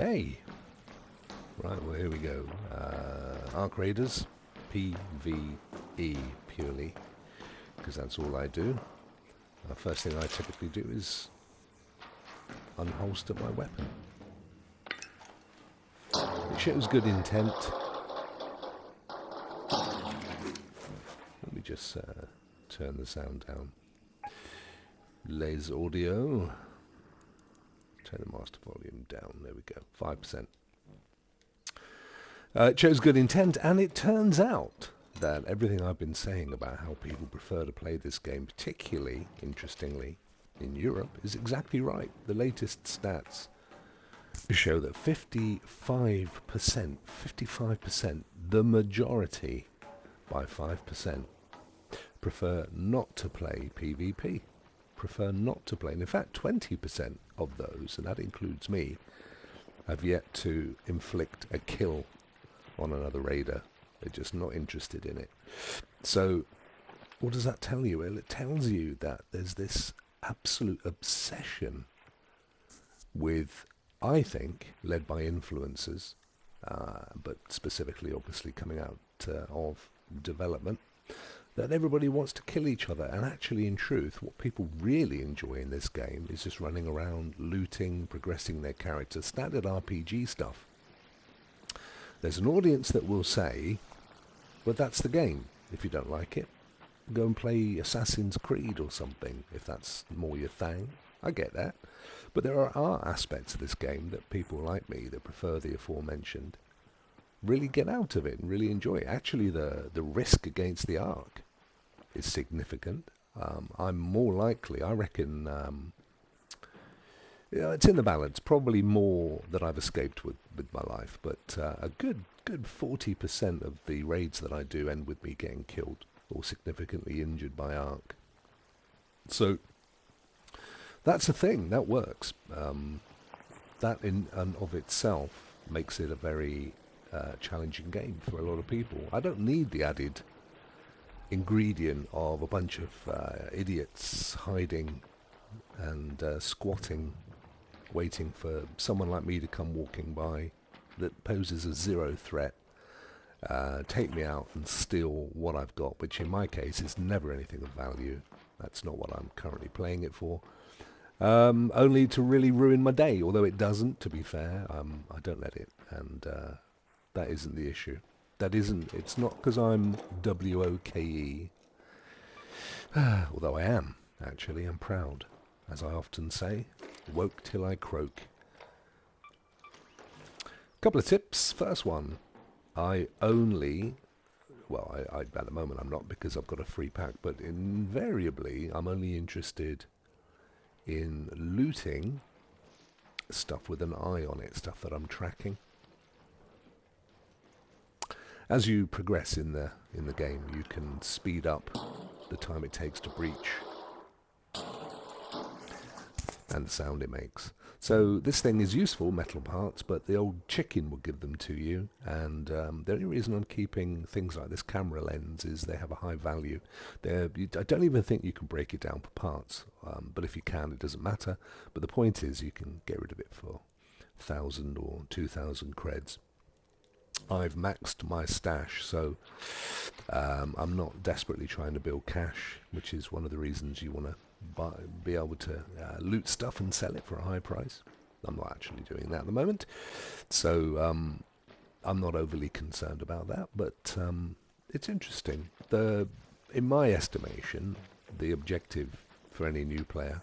Okay. Right, well, here we go. Arc Raiders, PVE purely, because that's all I do. First thing I typically do is unholster my weapon. It shows good intent. Let me just turn the sound down. Les audio. Turn the master volume down. There we go. 5%. It shows good intent, and it turns out that everything I've been saying about how people prefer to play this game, particularly, interestingly, in Europe, is exactly right. The latest stats show that 55%, the majority, by 5%, prefer not to play PvP. Prefer not to play. And in fact, 20% of those, and that includes me, have yet to inflict a kill on another raider. They're just not interested in it. So, what does that tell you? Well, it tells you that there's this absolute obsession with, I think, led by influencers, but specifically, obviously, coming out of development, that everybody wants to kill each other. And actually, in truth, what people really enjoy in this game is just running around, looting, progressing their characters, standard RPG stuff. There's an audience that will say, well, that's the game. If you don't like it, go and play Assassin's Creed or something, if that's more your thing. I get that. But there are aspects of this game that people like me, that prefer the aforementioned, really get out of it and really enjoy it. Actually, the risk against the Ark is significant. I'm more likely, I reckon, it's in the balance, probably more that I've escaped with my life, but a good 40% of the raids that I do end with me getting killed or significantly injured by Ark. So that's a thing, that works. That in and of itself makes it a very challenging game for a lot of people. I don't need the added ingredient of a bunch of idiots hiding and squatting, waiting for someone like me to come walking by that poses a zero threat, take me out and steal what I've got, which in my case is never anything of value. That's not what I'm currently playing it for. Only to really ruin my day, although it doesn't, to be fair. I don't let it, and that isn't the issue. It's not because I'm WOKE, although I am, actually. I'm proud, as I often say, woke till I croak. Couple of tips. First one, at the moment I'm not, because I've got a free pack, but invariably I'm only interested in looting stuff with an eye on it, stuff that I'm tracking. As you progress in the game, you can speed up the time it takes to breach and the sound it makes. So this thing is useful, metal parts, but the old chicken will give them to you, and the only reason I'm keeping things like this camera lens is they have a high value. I don't even think you can break it down for parts, but if you can, it doesn't matter. But the point is, you can get rid of it for 1,000 or 2,000 creds. I've maxed my stash, so I'm not desperately trying to build cash, which is one of the reasons you want to be able to loot stuff and sell it for a high price. I'm not actually doing that at the moment, so I'm not overly concerned about that, but it's interesting. In my estimation, the objective for any new player,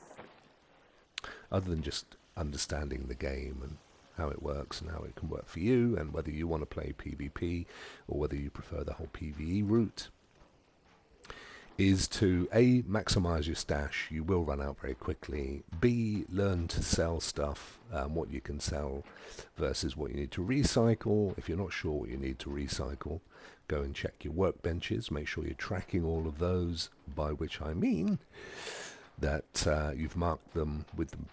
other than just understanding the game and how it works and how it can work for you, and whether you want to play PvP or whether you prefer the whole PvE route, is to A, maximize your stash. You will run out very quickly. B, learn to sell stuff, what you can sell versus what you need to recycle. If you're not sure what you need to recycle, go and check your workbenches. Make sure you're tracking all of those, by which I mean that you've marked them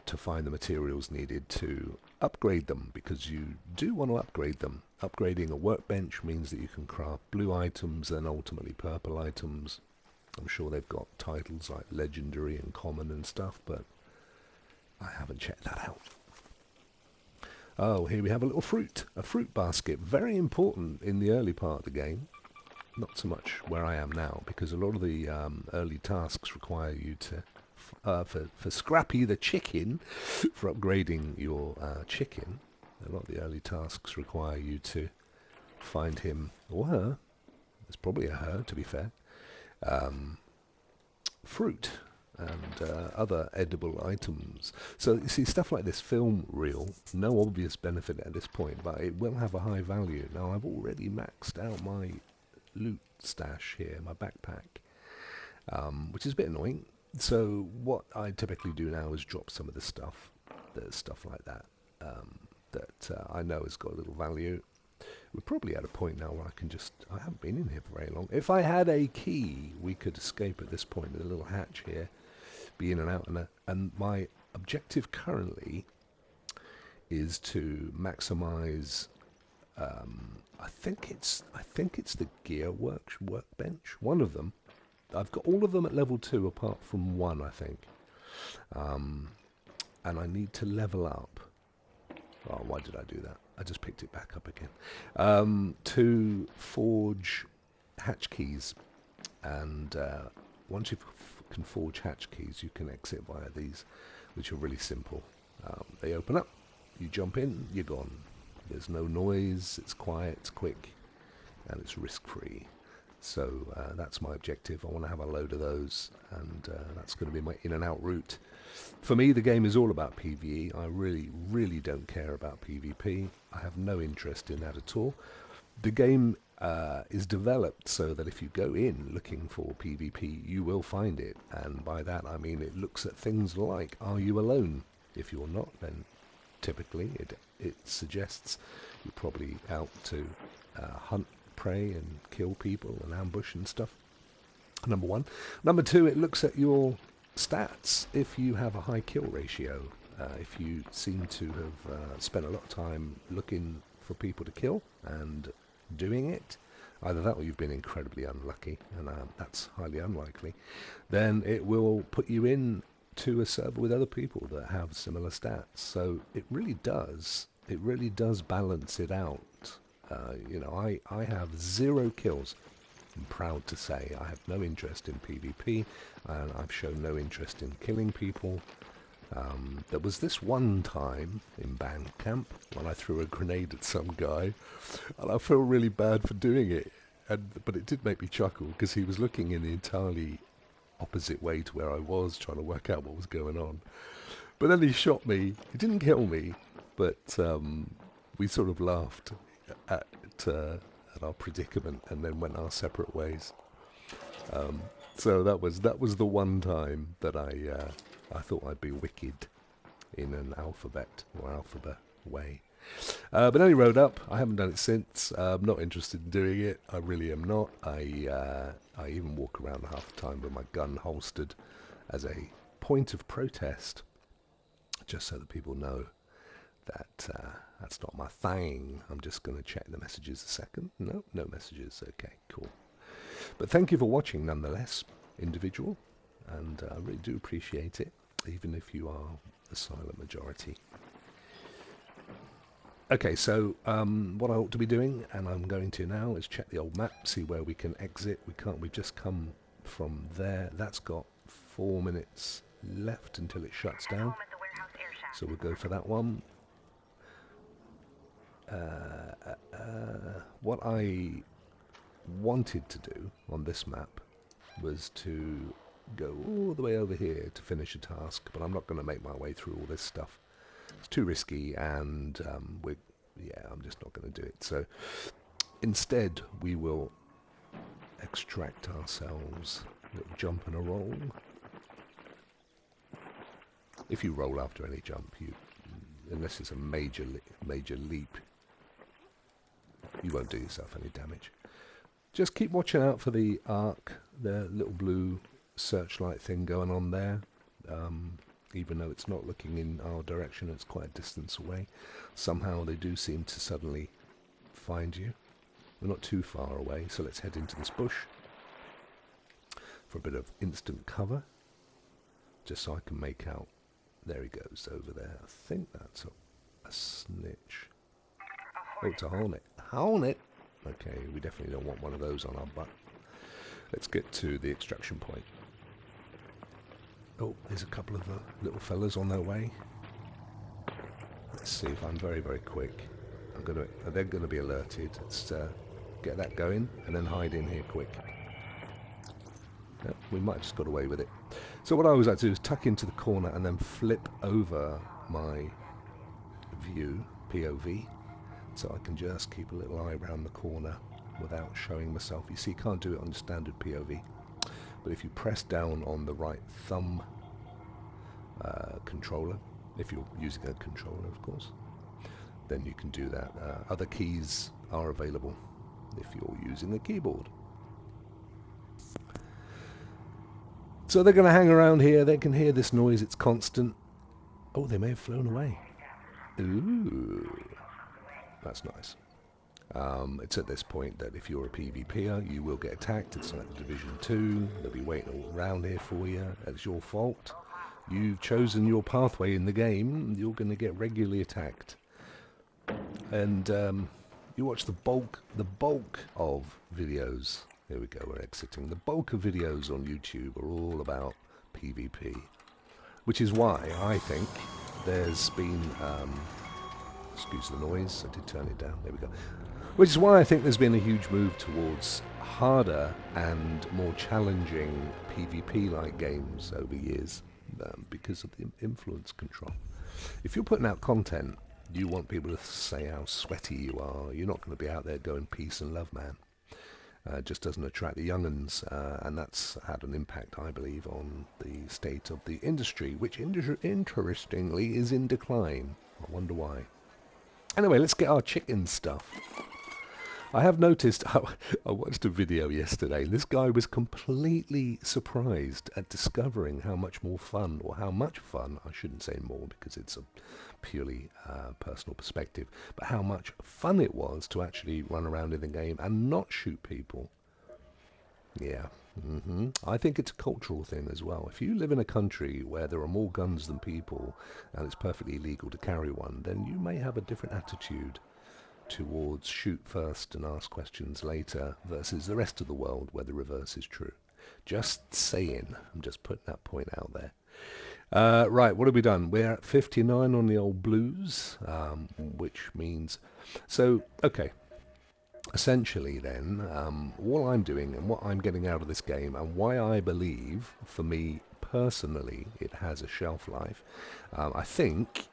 to find the materials needed to upgrade them, because you do want to upgrade them. Upgrading a workbench means that you can craft blue items and ultimately purple items. I'm sure they've got titles like legendary and common and stuff, but I haven't checked that out. Oh, here we have a little fruit, a fruit basket. Very important in the early part of the game. Not so much where I am now, because a lot of the early tasks require you to, for Scrappy the chicken, for upgrading your chicken, a lot of the early tasks require you to find him, or her, it's probably a her to be fair, fruit and other edible items. So you see, stuff like this film reel, no obvious benefit at this point, but it will have a high value. Now I've already maxed out my loot stash here, my backpack, which is a bit annoying. So what I typically do now is drop some of the stuff, like that, that I know has got a little value. We're probably at a point now where I haven't been in here for very long. If I had a key, we could escape at this point with a little hatch here, be in and out, and my objective currently is to maximize, I think it's the gear workbench, one of them. I've got all of them at level 2 apart from one, I think. And I need to level up. Oh, why did I do that? I just picked it back up again. To forge hatch keys. And once you can forge hatch keys, you can exit via these, which are really simple. They open up, you jump in, you're gone. There's no noise, it's quiet, it's quick, and it's risk-free. So that's my objective. I want to have a load of those, and that's going to be my in and out route. For me, the game is all about PVE. I really don't care about PvP. I have no interest in that at all. The game is developed so that if you go in looking for PvP, you will find it. And by that I mean it looks at things like, are you alone? If you're not, then typically it suggests you're probably out to hunt prey and kill people and ambush and stuff. Number one. Number two, it looks at your stats. If you have a high kill ratio, if you seem to have spent a lot of time looking for people to kill and doing it, either that or you've been incredibly unlucky, and that's highly unlikely, then it will put you in to a server with other people that have similar stats. So it really does balance it out. You know, I have 0 kills. I'm proud to say I have no interest in PvP, and I've shown no interest in killing people. There was this one time in band camp when I threw a grenade at some guy, and I feel really bad for doing it, but it did make me chuckle because he was looking in the entirely opposite way to where I was, trying to work out what was going on. But then he shot me. He didn't kill me, but we sort of laughed at our predicament and then went our separate ways. So that was the one time that I thought I'd be wicked in an alphabet way. But then he rode up. I haven't done it since. I'm not interested in doing it. I really am not. I even walk around half the time with my gun holstered as a point of protest, just so that people know that that's not my thing. I'm just going to check the messages a second. No messages. Okay, cool. But thank you for watching nonetheless, individual, and I really do appreciate it, even if you are the silent majority. Okay, so what I ought to be doing, and I'm going to now, is check the old map, see where we can exit. We've just come from there. That's got 4 minutes left until it shuts down. So we'll go for that one. What I wanted to do on this map was to go all the way over here to finish a task, but I'm not going to make my way through all this stuff. It's too risky, and I'm just not going to do it. So instead we will extract ourselves a little jump and a roll. If you roll after any jump, unless it's a major leap, you won't do yourself any damage. Just keep watching out for the arc, the little blue searchlight thing going on there. Even though it's not looking in our direction, it's quite a distance away. Somehow they do seem to suddenly find you. We're not too far away, so let's head into this bush for a bit of instant cover, just so I can make out. There he goes over there. I think that's a snitch. Oh, it's a hornet. Hornet! Okay, we definitely don't want one of those on our butt. Let's get to the extraction point. Oh, there's a couple of little fellas on their way. Let's see if I'm very, very quick. They're gonna be alerted. Let's get that going and then hide in here quick. Yep, we might have just got away with it. So what I always like to do is tuck into the corner and then flip over my view, POV, so I can just keep a little eye around the corner without showing myself. You see, you can't do it on your standard POV, but if you press down on the right thumb controller, if you're using a controller of course, then you can do that. Other keys are available if you're using a keyboard. So they're going to hang around here. They can hear this noise. It's constant. Oh, they may have flown away. Ooh, that's nice. It's at this point that if you're a PvPer, you will get attacked. It's like Division 2. They'll be waiting all around here for you. It's your fault. You've chosen your pathway in the game. You're going to get regularly attacked. And you watch the bulk of videos. Here we go, we're exiting. The bulk of videos on YouTube are all about PvP, which is why I think there's been, excuse the noise, I did turn it down, there we go. Which is why I think there's been a huge move towards harder and more challenging PvP-like games over years, because of the influence control. If you're putting out content, you want people to say how sweaty you are. You're not going to be out there going peace and love, man. Just doesn't attract the young'uns, and that's had an impact, I believe, on the state of the industry, which interestingly is in decline. I wonder why. Anyway, let's get our chicken stuff. I have noticed, I watched a video yesterday, and this guy was completely surprised at discovering how much more fun, or how much fun, I shouldn't say more because it's a purely personal perspective, but how much fun it was to actually run around in the game and not shoot people. Yeah, I think it's a cultural thing as well. If you live in a country where there are more guns than people and it's perfectly legal to carry one, then you may have a different attitude towards shoot first and ask questions later versus the rest of the world where the reverse is true. Just saying. I'm just putting that point out there. Right, what have we done? We're at 59 on the old blues, which means... So, okay. Essentially then, what I'm doing and what I'm getting out of this game and why I believe, for me personally, it has a shelf life, I think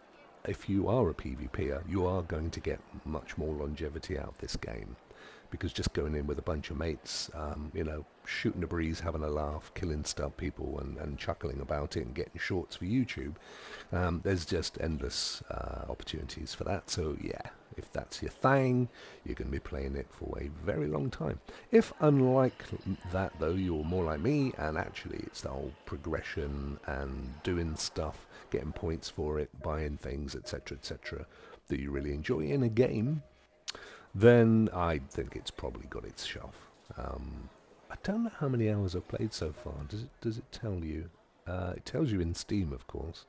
if you are a PvPer, you are going to get much more longevity out of this game. Because just going in with a bunch of mates, you know, shooting a breeze, having a laugh, killing stuff people and chuckling about it and getting shorts for YouTube, there's just endless opportunities for that. So yeah, if that's your thing, you're going to be playing it for a very long time. If unlike that though, you're more like me and actually it's the whole progression and doing stuff, getting points for it, buying things, etc., etc., that you really enjoy in a game, then I think it's probably got its shelf. I don't know how many hours I've played so far. Does it tell you? It tells you in Steam, of course.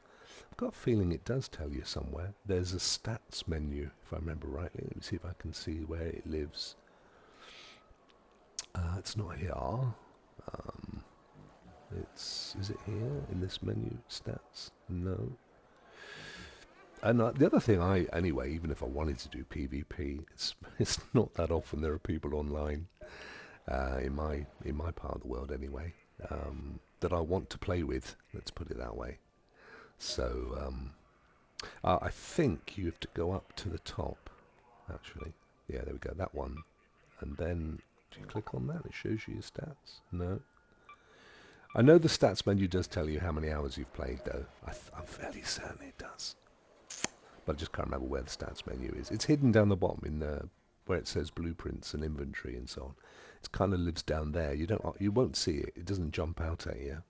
I've got a feeling it does tell you somewhere. There's a stats menu, if I remember rightly. Let me see if I can see where it lives. It's not here. Is it here in this menu? Stats? No. And the other thing, anyway, even if I wanted to do PvP, it's not that often there are people online in my part of the world anyway that I want to play with. Let's put it that way. So I think you have to go up to the top. Actually, yeah, there we go. That one, and then do you click on that? It shows you your stats. No. I know the stats menu does tell you how many hours you've played, though. I'm fairly certain it does. But I just can't remember where the stats menu is. It's hidden down the bottom in where it says blueprints and inventory and so on. It kind of lives down there. You won't see it. It doesn't jump out at you.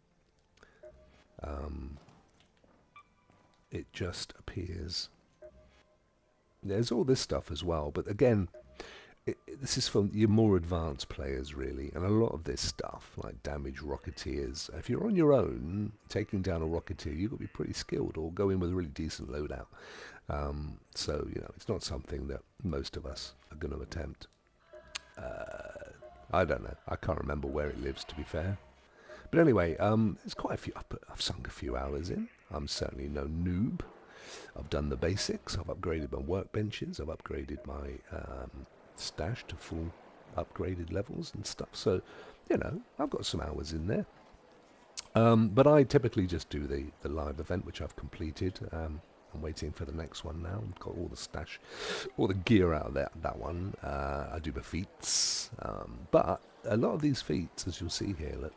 It just appears. There's all this stuff as well, but again, this is for your more advanced players really, and a lot of this stuff, like damage rocketeers, if you're on your own taking down a rocketeer, you've got to be pretty skilled or go in with a really decent loadout. So, you know, it's not something that most of us are going to attempt. I don't know. I can't remember where it lives, to be fair. But anyway, there's quite a few. I've sunk a few hours in. I'm certainly no noob. I've done the basics. I've upgraded my workbenches. I've upgraded my stash to full upgraded levels and stuff. So, you know, I've got some hours in there. But I typically just do the live event, which I've completed. I'm waiting for the next one now. I've got all the stash, all the gear out of that one. I do the feats. But a lot of these feats, as you'll see here, look,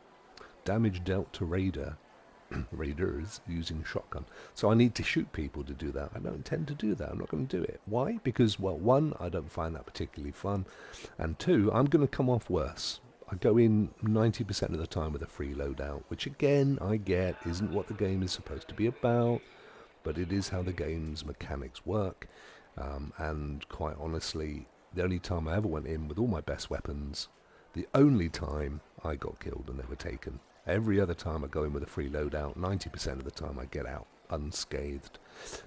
damage dealt to raiders using shotgun. So I need to shoot people to do that. I don't intend to do that. I'm not going to do it. Why? Because, well, one, I don't find that particularly fun. And two, I'm going to come off worse. I go in 90% of the time with a free loadout, which again, I get, isn't what the game is supposed to be about, but it is how the game's mechanics work. And quite honestly, the only time I ever went in with all my best weapons, the only time I got killed and never taken. Every other time I go in with a free loadout, 90% of the time I get out unscathed.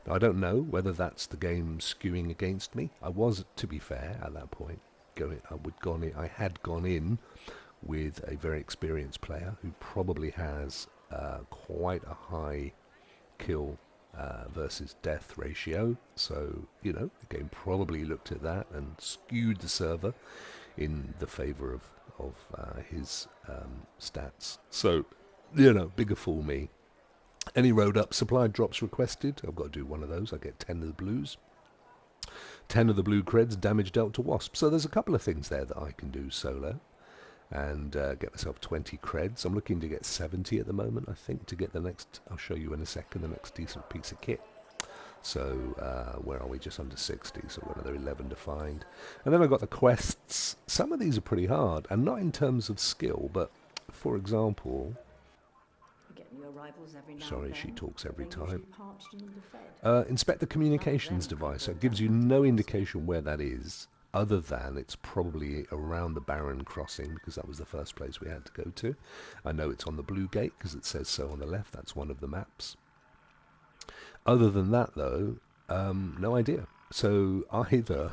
Now, I don't know whether that's the game skewing against me. I was, to be fair, at that point, I had gone in with a very experienced player who probably has quite a high kill versus death ratio. So, you know, the game probably looked at that and skewed the server in the favor of his stats. So, you know, bigger fool me. Any road up supply drops requested. I've got to do one of those. I get 10 of the blues. 10 of the blue creds, damage dealt to wasp. So there's a couple of things there that I can do solo and get myself 20 creds. I'm looking to get 70 at the moment, I think, to get the next, I'll show you in a second, the next decent piece of kit. So where are we? Just under 60, so we've got another 11 to find. And then I've got the quests. Some of these are pretty hard, and not in terms of skill, but for example, sorry, she talks every time. Inspect the communications device. So it gives you no indication where that is, other than it's probably around the Barren Crossing, because that was the first place we had to go to. I know it's on the blue gate, because it says so on the left. That's one of the maps. Other than that, though, no idea. So either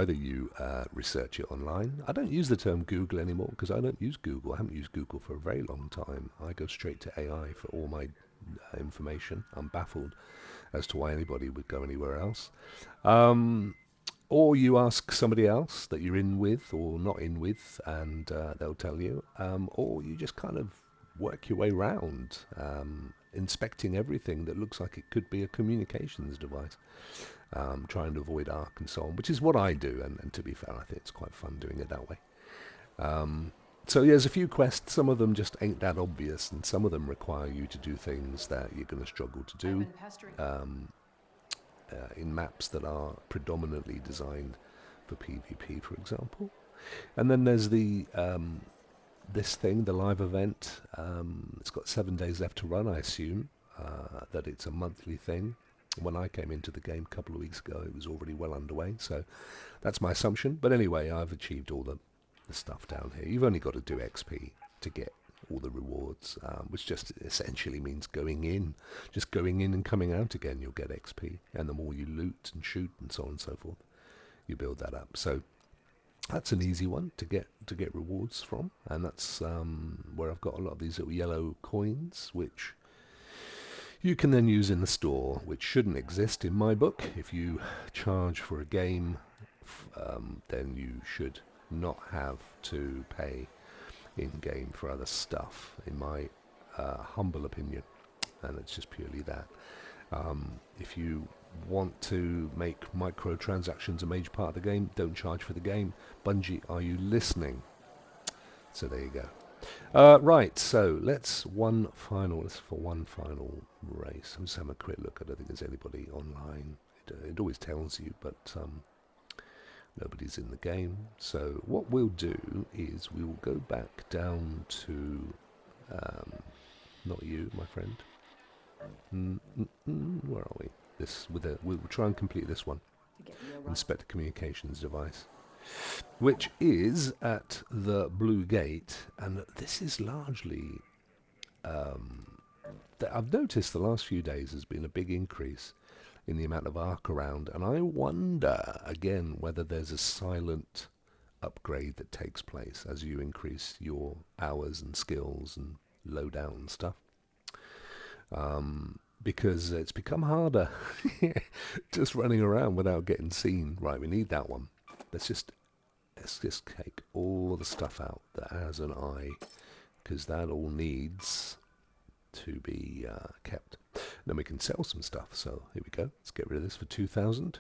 you research it online. I don't use the term Google anymore because I don't use Google. I haven't used Google for a very long time. I go straight to AI for all my information. I'm baffled as to why anybody would go anywhere else. Or you ask somebody else that you're in with or not in with, and they'll tell you. Or you just kind of work your way around, inspecting everything that looks like it could be a communications device. Trying to avoid arc and so on, which is what I do, and to be fair, I think it's quite fun doing it that way. So yeah, there's a few quests. Some of them just ain't that obvious, and some of them require you to do things that you're going to struggle to do in maps that are predominantly designed for PvP, for example. And then there's the this thing, the live event. It's got 7 days left to run. I assume that it's a monthly thing. When I came into the game a couple of weeks ago, it was already well underway, so that's my assumption. But anyway, I've achieved all the stuff down here. You've only got to do XP to get all the rewards, which just essentially means going in. Just going in and coming out again, you'll get XP. And the more you loot and shoot and so on and so forth, you build that up. So that's an easy one to get rewards from, and that's where I've got a lot of these little yellow coins, which you can then use in the store, which shouldn't exist in my book. If you charge for a game, then you should not have to pay in-game for other stuff, in my humble opinion. And it's just purely that. If you want to make microtransactions a major part of the game, don't charge for the game. Bungie, are you listening? So there you go. Right, so let's for one final race. I'm just having a quick look. I don't think there's anybody online. It always tells you, but nobody's in the game. So what we'll do is we will go back down to not you, my friend. Where are we? We'll try and complete this one. Inspect the communications device, which is at the blue gate, and this is largely I've noticed the last few days has been a big increase in the amount of arc around, and I wonder again whether there's a silent upgrade that takes place as you increase your hours and skills and loadout and stuff. Because it's become harder just running around without getting seen. Right, we need that one. Let's just take all the stuff out that has an eye, because that all needs to be kept. Then we can sell some stuff. So here we go. Let's get rid of this for 2,000.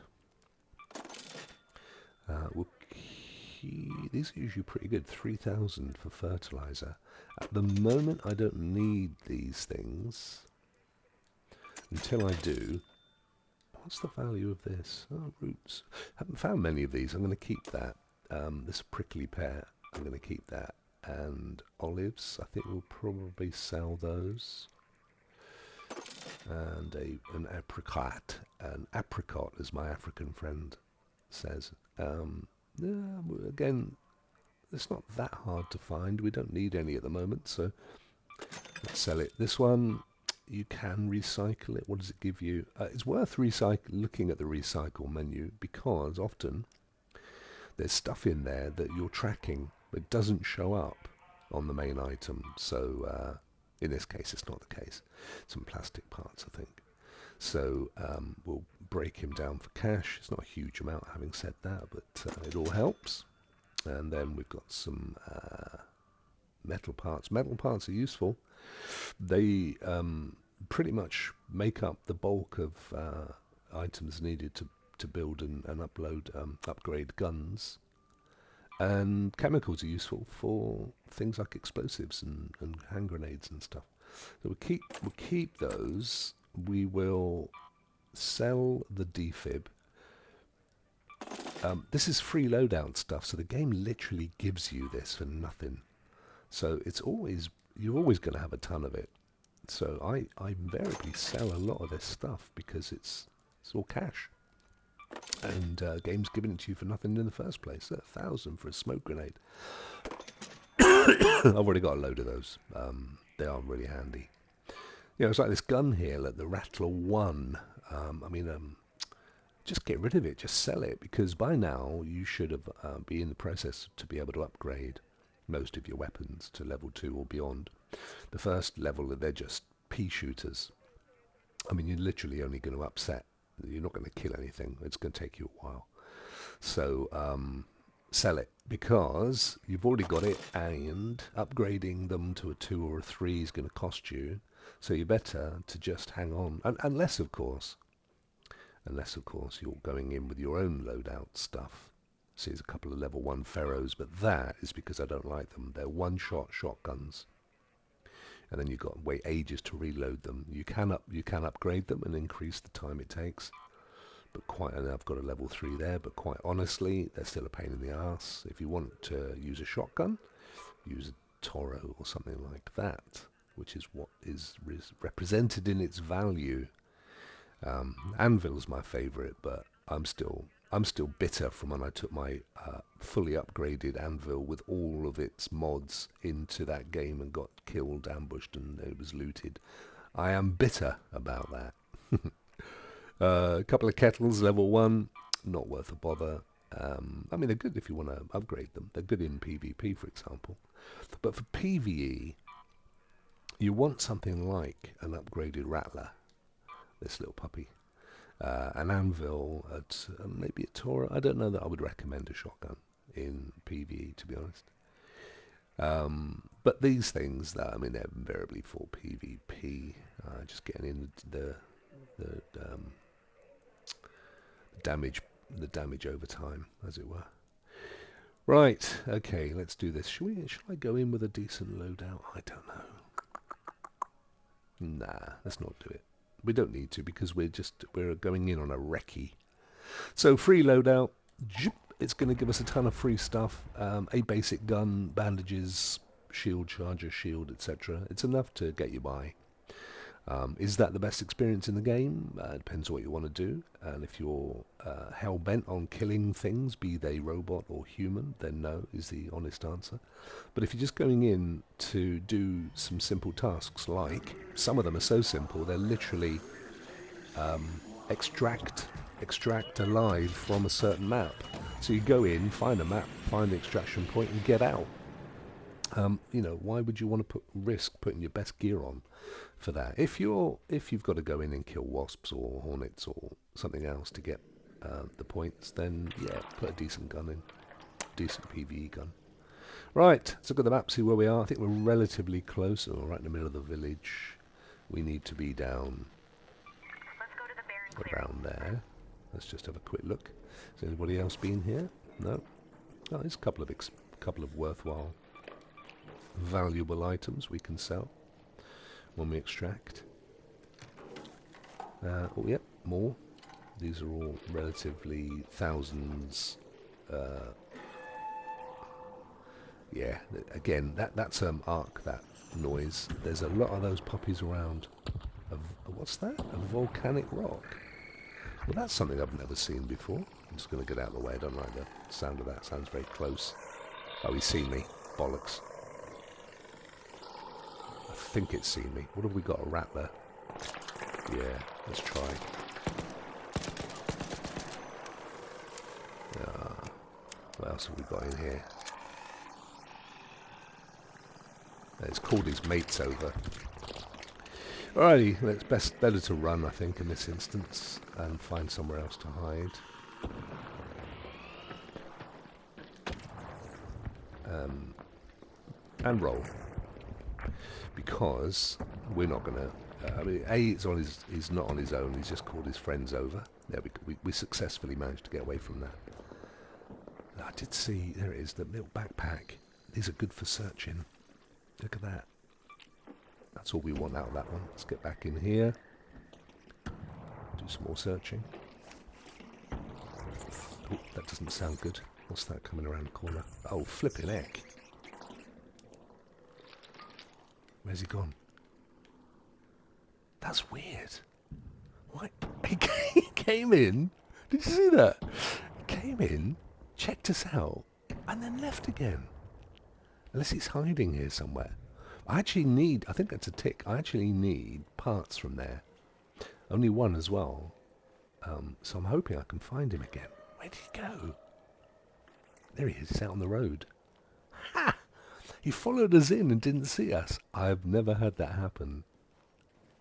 These are usually pretty good. 3,000 for fertilizer. At the moment, I don't need these things. Until I do. What's the value of this? Oh, roots. Haven't found many of these. I'm going to keep that. This prickly pear, I'm going to keep that. And olives, I think we'll probably sell those. And an apricot. An apricot, as my African friend says. Yeah, again, it's not that hard to find. We don't need any at the moment, so let's sell it. This one, you can recycle it. What does it give you? It's worth looking at the recycle menu, because often there's stuff in there that you're tracking that doesn't show up on the main item. So in this case, it's not the case. Some plastic parts, I think. So we'll break him down for cash. It's not a huge amount, having said that, but it all helps. And then we've got some metal parts. Metal parts are useful. They pretty much make up the bulk of items needed to build and upgrade guns. And chemicals are useful for things like explosives and hand grenades and stuff. So we'll keep those. We will sell the defib. This is free loadout stuff, so the game literally gives you this for nothing. So you're always going to have a ton of it. So I invariably sell a lot of this stuff because it's all cash. And game's giving it to you for nothing in the first place. 1,000 for a smoke grenade. I've already got a load of those. They are really handy. You know, it's like this gun here, like the Rattler 1. Just get rid of it, just sell it, because by now you should have be in the process to be able to upgrade most of your weapons to level 2 or beyond. The first level, they're just pea shooters. I mean, you're literally only going to upset. You're not going to kill anything. It's going to take you a while. So sell it, because you've already got it, and upgrading them to a 2 or a 3 is going to cost you. So you're better to just hang on, unless of course you're going in with your own loadout stuff. See, there's a couple of level 1 Pharaohs, but that is because I don't like them. They're one-shot shotguns, and then you've got to wait ages to reload them. You can upgrade them and increase the time it takes, but and I've got a level 3 there, but quite honestly, they're still a pain in the ass. If you want to use a shotgun, use a Toro or something like that, which is what is represented in its value. Anvil's my favourite, but I'm still bitter from when I took my fully upgraded Anvil with all of its mods into that game and got killed, ambushed, and it was looted. I am bitter about that. A couple of kettles, level 1, not worth a bother. I mean, they're good if you want to upgrade them. They're good in PvP, for example. But for PvE, you want something like an upgraded Rattler, this little puppy. An Anvil, maybe a Toro. I don't know that I would recommend a shotgun in PvE, to be honest. But these things, they're invariably for PvP. Just getting in the damage over time, as it were. Right, okay, let's do this. Shall I go in with a decent loadout? I don't know. Nah, let's not do it. We don't need to, because we're going in on a recce. So free loadout, it's going to give us a ton of free stuff. A basic gun, bandages, shield charger, shield, etc. It's enough to get you by. Is that the best experience in the game? Depends what you want to do. And if you're hell-bent on killing things, be they robot or human, then no is the honest answer. But if you're just going in to do some simple tasks, like some of them are so simple, they're literally extract alive from a certain map. So you go in, find a map, find the extraction point, and get out. You know, why would you want to risk putting your best gear on for that? If you've got to go in and kill wasps or hornets or something else to get the points, then yeah, put a decent gun in, decent PVE gun. Right, let's look at the map, see where we are. I think we're relatively close. Oh, right in the middle of the village. We need to be down around there. Let's just have a quick look. Has anybody else been here? No. Oh, there's a couple of worthwhile, valuable items we can sell when we extract. Oh, yep, more. These are all relatively thousands. Yeah, again, that's arc, that noise. There's a lot of those puppies around. What's that? A volcanic rock? Well, that's something I've never seen before. I'm just going to get out of the way. I don't like the sound of that. Sounds very close. Oh, he's seen me. Bollocks. I think it's seen me. What have we got? A rattler? Yeah, let's try. What else have we got in here? It's called his mates over. Alrighty, it's better to run, I think, in this instance, and find somewhere else to hide. And roll. Because we're not going to... I mean, he's not on his own, he's just called his friends over. There we successfully managed to get away from that. I did see, there it is, the little backpack. These are good for searching. Look at that. That's all we want out of that one. Let's get back in here. Do some more searching. Oh, that doesn't sound good. What's that coming around the corner? Oh, flipping heck. Where's he gone? That's weird. Why? He came in. Did you see that? He came in, checked us out, and then left again. Unless he's hiding here somewhere. I think that's a tick, I actually need parts from there. Only one as well. So I'm hoping I can find him again. Where did he go? There he is, he's out on the road. Ha! He followed us in and didn't see us. I've never had that happen.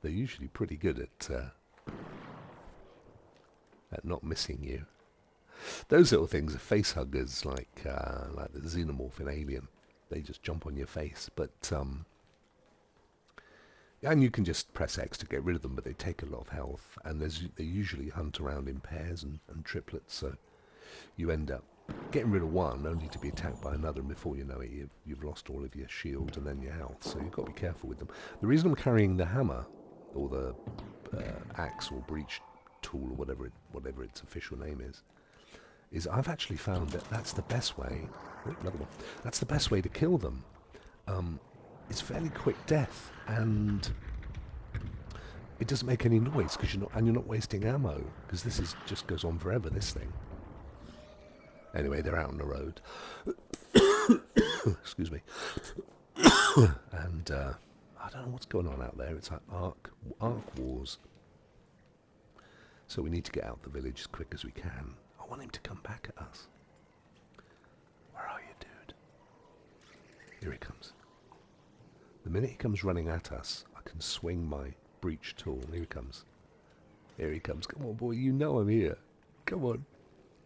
They're usually pretty good at not missing you. Those little things are face huggers, like the xenomorph in Alien. They just jump on your face, but and you can just press X to get rid of them, but they take a lot of health, and they usually hunt around in pairs and triplets, so you end up getting rid of one only to be attacked by another, and before you know it, you've lost all of your shield and then your health, so you've got to be careful with them. The reason I'm carrying the hammer, or the axe or breach tool, or whatever its official name is I've actually found that that's the best way. Oh, another one. That's the best way to kill them. It's fairly quick death, and it doesn't make any noise because you're not wasting ammo, because this just goes on forever. This thing. Anyway, they're out on the road. Excuse me. And I don't know what's going on out there. It's like arc wars. So we need to get out the village as quick as we can. I want him to come back at us. Where are you, dude? Here he comes. The minute he comes running at us, I can swing my breach tool. Here he comes. Here he comes. Come on, boy. You know I'm here. Come on.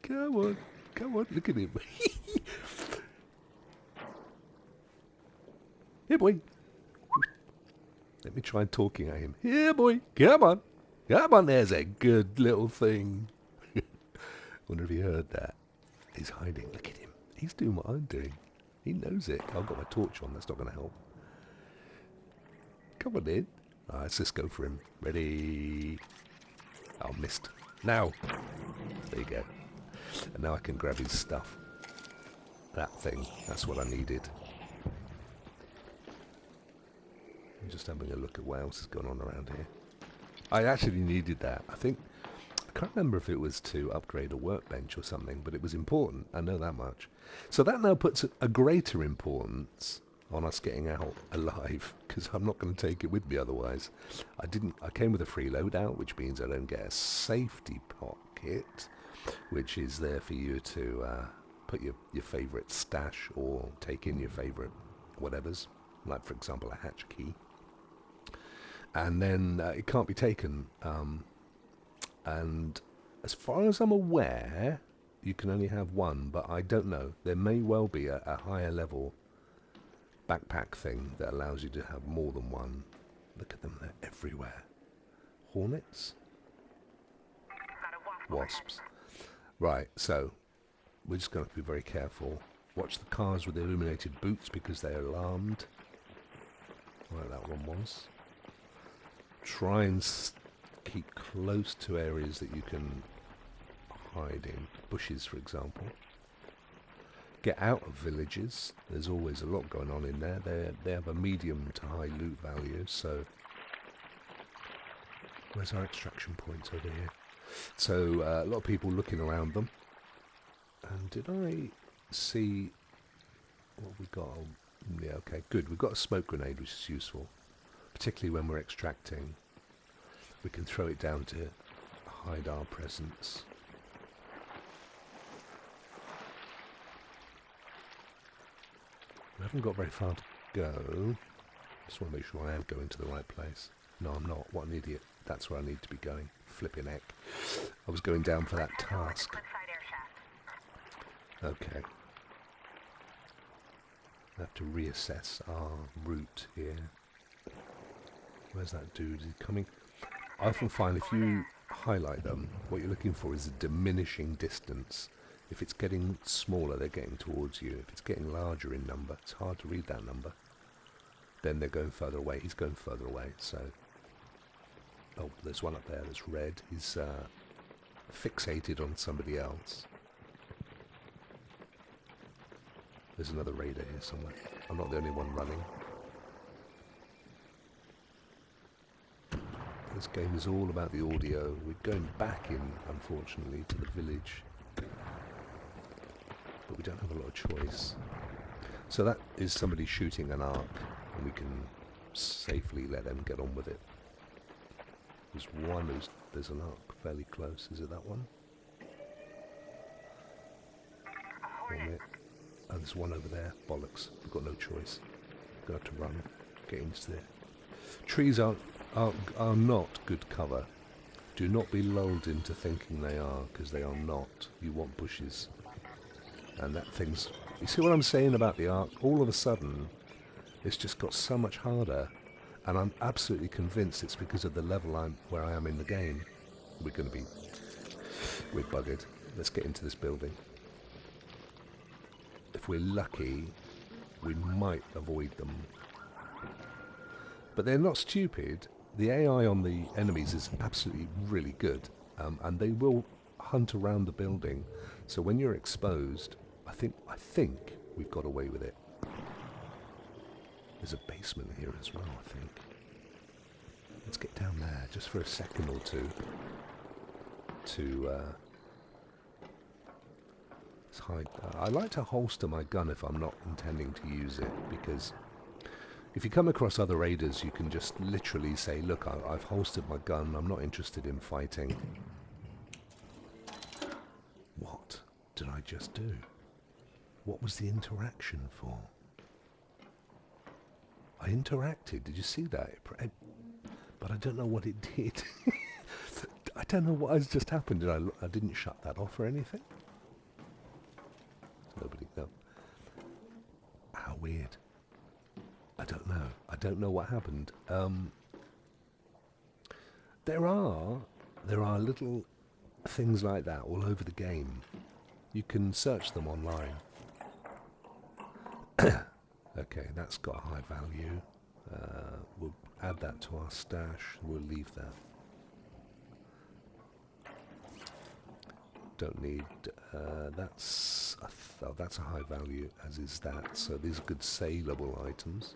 Come on. Come on. Look at him. Here, boy. Let me try talking at him. Here, boy. Come on. Come on. There's a good little thing. Wonder if he heard that. He's hiding. Look at him. He's doing what I'm doing. He knows it. I've got my torch on. That's not going to help. Come on in. Right, let's just go for him. Ready. Oh, missed. Now. There you go. And now I can grab his stuff. That thing. That's what I needed. I'm just having a look at what else is going on around here. I actually needed that. I can't remember if it was to upgrade a workbench or something, but it was important. I know that much. So that now puts a greater importance on us getting out alive, because I'm not going to take it with me otherwise. I came with a free loadout, which means I don't get a safety pocket, which is there for you to put your favourite stash or take in your favourite whatevers, like for example a hatch key. And then it can't be taken. And as far as I'm aware, you can only have one, but I don't know. There may well be a higher level backpack thing that allows you to have more than one. Look at them, they're everywhere. Hornets? Wasps. Right, so we're just going to be very careful. Watch the cars with illuminated boots because they're alarmed. Like that one was. Try and keep close to areas that you can hide in. Bushes, for example. Get out of villages. There's always a lot going on in there. They have a medium to high loot value, so... Where's our extraction points over here? So, a lot of people looking around them. And did I see what we got? Yeah, okay, good. We've got a smoke grenade, which is useful. Particularly when we're extracting. We can throw it down to hide our presence. We haven't got very far to go. Just want to make sure I am going to the right place. No, I'm not. What an idiot. That's where I need to be going. Flipping heck. I was going down for that task. Okay. I have to reassess our route here. Where's that dude? Is he coming? I often find if you highlight them, what you're looking for is a diminishing distance. If it's getting smaller, they're getting towards you. If it's getting larger in number, it's hard to read that number. Then they're going further away. He's going further away, so... Oh, there's one up there that's red. He's fixated on somebody else. There's another raider here somewhere. I'm not the only one running. This game is all about the audio. We're going back in, unfortunately, to the village. But we don't have a lot of choice. So that is somebody shooting an arc, and we can safely let them get on with it. There's one there's an arc fairly close. Is it that one? Oh, there's one over there. Bollocks. We've got no choice. We've got to run. Get into there. Trees are not good cover. Do not be lulled into thinking they are, because they are not. You want bushes. And that thing's... You see what I'm saying about the arc? All of a sudden, it's just got so much harder. And I'm absolutely convinced it's because of the level where I am in the game. We're buggered. Let's get into this building. If we're lucky, we might avoid them. But they're not stupid. The AI on the enemies is absolutely really good. And they will hunt around the building. So when you're exposed, I think we've got away with it. There's a basement here as well, I think. Let's get down there just for a second or two to let's hide. I like to holster my gun if I'm not intending to use it, because if you come across other raiders, you can just literally say, look, I've holstered my gun, I'm not interested in fighting. What did I just do? What was the interaction for? I interacted, did you see that? But I don't know what it did. I don't know what has just happened. I didn't shut that off or anything? Nobody, no. How weird. I don't know. I don't know what happened. There are little things like that all over the game. You can search them online. Okay, that's got a high value. We'll add that to our stash. We'll leave that. Don't need... that's a high value, as is that. So these are good saleable items.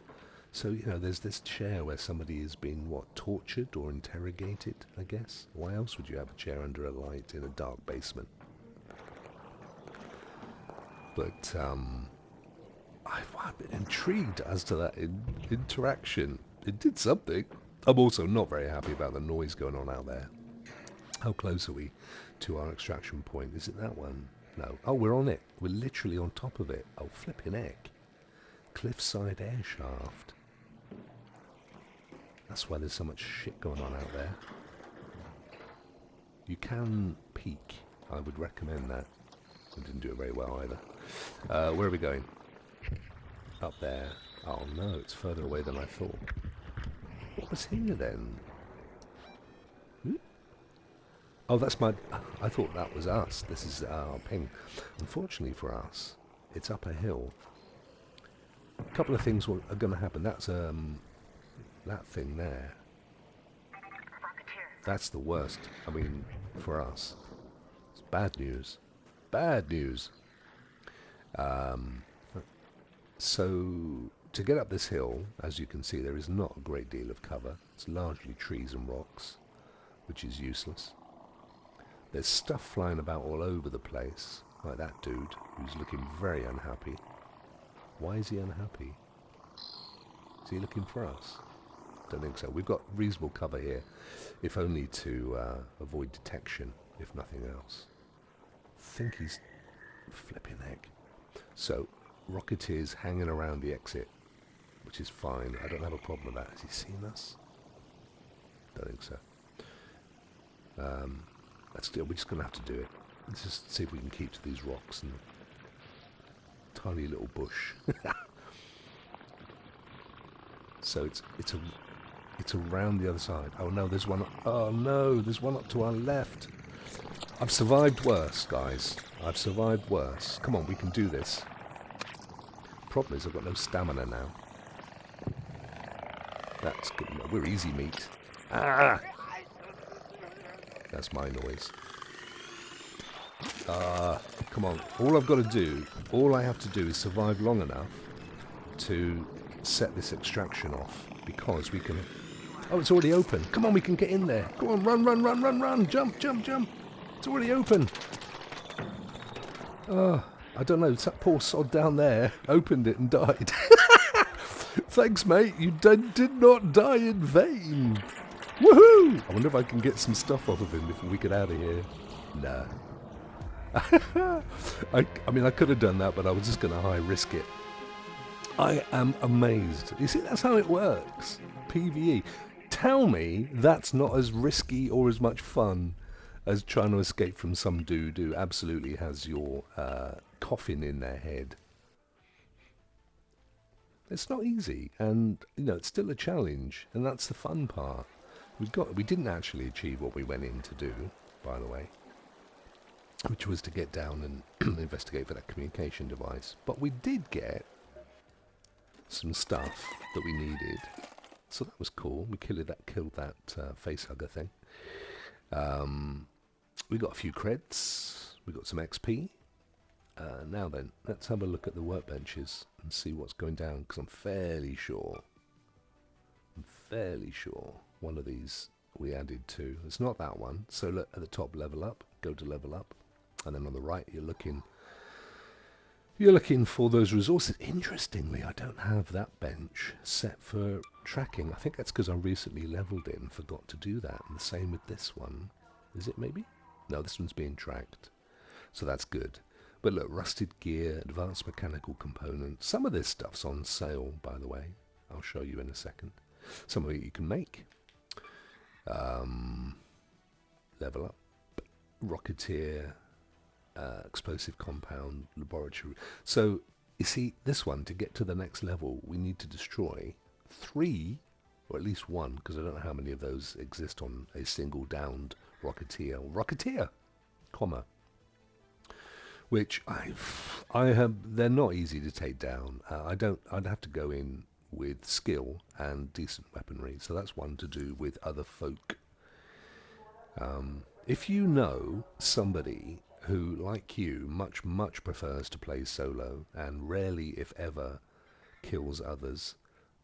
So, you know, there's this chair where somebody is being, what, tortured or interrogated, I guess? Why else would you have a chair under a light in a dark basement? But, I'm intrigued as to that interaction. It did something. I'm also not very happy about the noise going on out there. How close are we to our extraction point? Is it that one? No. Oh, we're on it. We're literally on top of it. Oh, flipping heck. Cliffside air shaft. That's why there's so much shit going on out there. You can peek. I would recommend that. I didn't do it very well either. Where are we going? Up there. Oh no, it's further away than I thought. What was here then? Oh, that's my... I thought that was us. This is our ping. Unfortunately for us, it's up a hill. A couple of things are going to happen. That's that thing there. That's the worst. I mean, for us. It's bad news. Bad news. So, to get up this hill, as you can see, there is not a great deal of cover. It's largely trees and rocks, which is useless. There's stuff flying about all over the place, like that dude, who's looking very unhappy. Why is he unhappy? Is he looking for us? Don't think so. We've got reasonable cover here, if only to avoid detection, if nothing else. I think he's flipping heck. So, Rocketeer's hanging around the exit, which is fine. I don't have a problem with that. Has he seen us? Don't think so. We're just going to have to do it. Let's just see if we can keep to these rocks and tiny little bush. So it's around the other side. Oh no, there's one. Oh no, there's one up to our left. I've survived worse, guys. I've survived worse. Come on, we can do this. Problem is, I've got no stamina now. That's good. We're easy meat. Ah! That's my noise. Come on. All I've got to do, all I have to do is survive long enough to set this extraction off, because we can... Oh, it's already open. Come on, we can get in there. Go on, run, run, run, run, run. Jump, jump, jump. It's already open. I don't know. That poor sod down there opened it and died. Thanks, mate. You did not die in vain. Woohoo! I wonder if I can get some stuff off of him if we get out of here. Nah. I mean, I could have done that, but I was just going to high risk it. I am amazed. You see, that's how it works. PVE. Tell me that's not as risky or as much fun as trying to escape from some dude who absolutely has your coffin in their head. It's not easy, and you know, it's still a challenge, and that's the fun part. We didn't actually achieve what we went in to do, by the way, which was to get down and investigate for that communication device. But we did get some stuff that we needed, so that was cool. We killed that facehugger thing. We got a few creds. We got some XP. Now then, let's have a look at the workbenches and see what's going down, because I'm fairly sure one of these we added to. It's not that one. So look at the top, level up, go to level up, and then on the right you're looking for those resources. Interestingly, I don't have that bench set for tracking. I think that's because I recently leveled it and forgot to do that. And the same with this one. Is it maybe? No, this one's being tracked. So that's good. But look, rusted gear, advanced mechanical components. Some of this stuff's on sale, by the way. I'll show you in a second. Some of it you can make. Level up. Rocketeer. Explosive compound. Laboratory. So, you see, this one, to get to the next level, we need to destroy 3, or at least 1, because I don't know how many of those exist on a single downed Rocketeer. Rocketeer, comma. Which I have, they're not easy to take down. I'd have to go in with skill and decent weaponry. So that's one to do with other folk. If you know somebody who, like you, much prefers to play solo and rarely, if ever, kills others,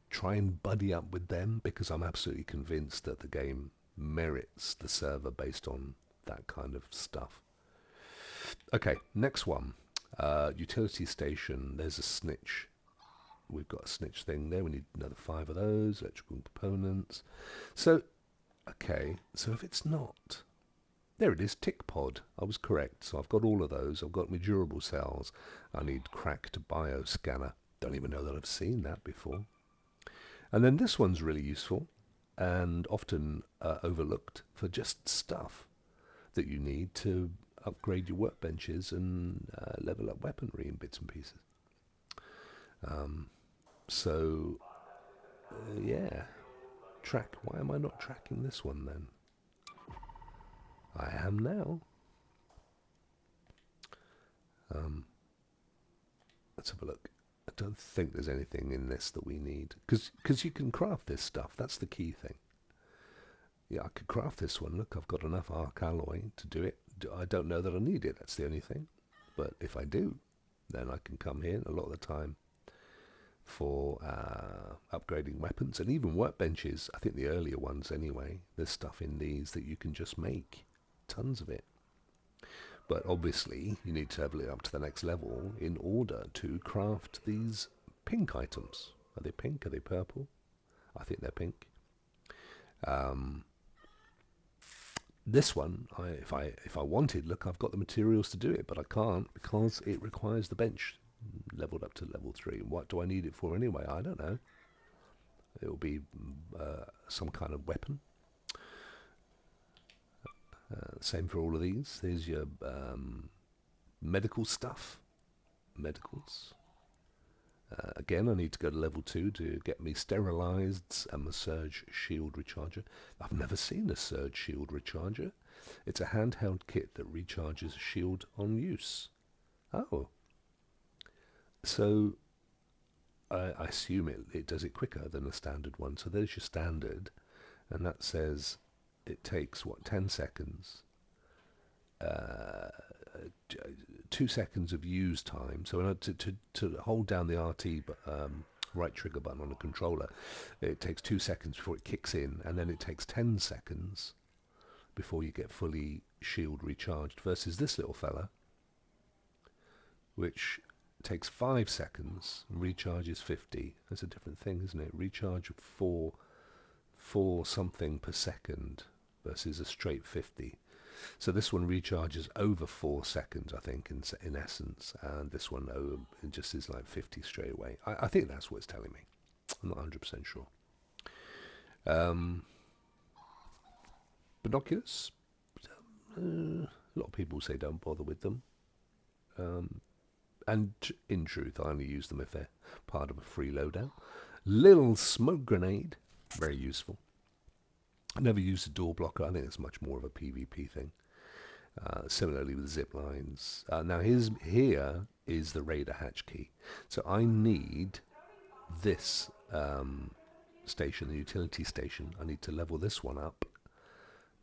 try and buddy up with them, because I'm absolutely convinced that the game merits the server based on that kind of stuff. Okay, next one. Utility station. There's a snitch we've got a snitch thing there. We need another 5 of those, electrical components. So, okay, so if it's not... There it is, tick pod. I was correct. So I've got all of those. I've got my durable cells. I need cracked bioscanner. Don't even know that I've seen that before. And then this one's really useful and often overlooked for just stuff that you need to upgrade your workbenches and level up weaponry in bits and pieces. Yeah. Track. Why am I not tracking this one then? I am now. Let's have a look. I don't think there's anything in this that we need. Because you can craft this stuff. That's the key thing. Yeah, I could craft this one. Look, I've got enough arc alloy to do it. I don't know that I need it. That's the only thing. But if I do, then I can come here a lot of the time for upgrading weapons and even workbenches. I think the earlier ones anyway. There's stuff in these that you can just make. Tons of it. But obviously you need to level it up to the next level in order to craft these pink items. Are they pink? Are they purple? I think they're pink. This one, if I wanted, look, I've got the materials to do it, but I can't because it requires the bench leveled up to level 3. What do I need it for anyway? I don't know. It will be some kind of weapon. Same for all of these. There's your medical stuff. Medicals. Again, I need to go to level 2 to get me sterilized and my surge shield recharger. I've never seen a surge shield recharger. It's a handheld kit that recharges a shield on use. Oh. So I assume it does it quicker than a standard one. So there's your standard, and that says it takes, what, 10 seconds? 2 seconds of use time. So to hold down the RT right trigger button on the controller, it takes 2 seconds before it kicks in, and then it takes 10 seconds before you get fully shield recharged, versus this little fella, which takes 5 seconds and recharges 50. That's a different thing, isn't it? Recharge of 4 something per second versus a straight 50. So this one recharges over 4 seconds, I think, in essence, and this one it just is like 50 straight away. I think that's what it's telling me. I'm not 100% sure. Binoculars. A lot of people say don't bother with them. And in truth, I only use them if they're part of a free loadout. Little smoke grenade. Very useful. I never used a door blocker. I think it's much more of a PvP thing. Similarly with zip lines. Now here is the Raider hatch key. So I need this station, the utility station. I need to level this one up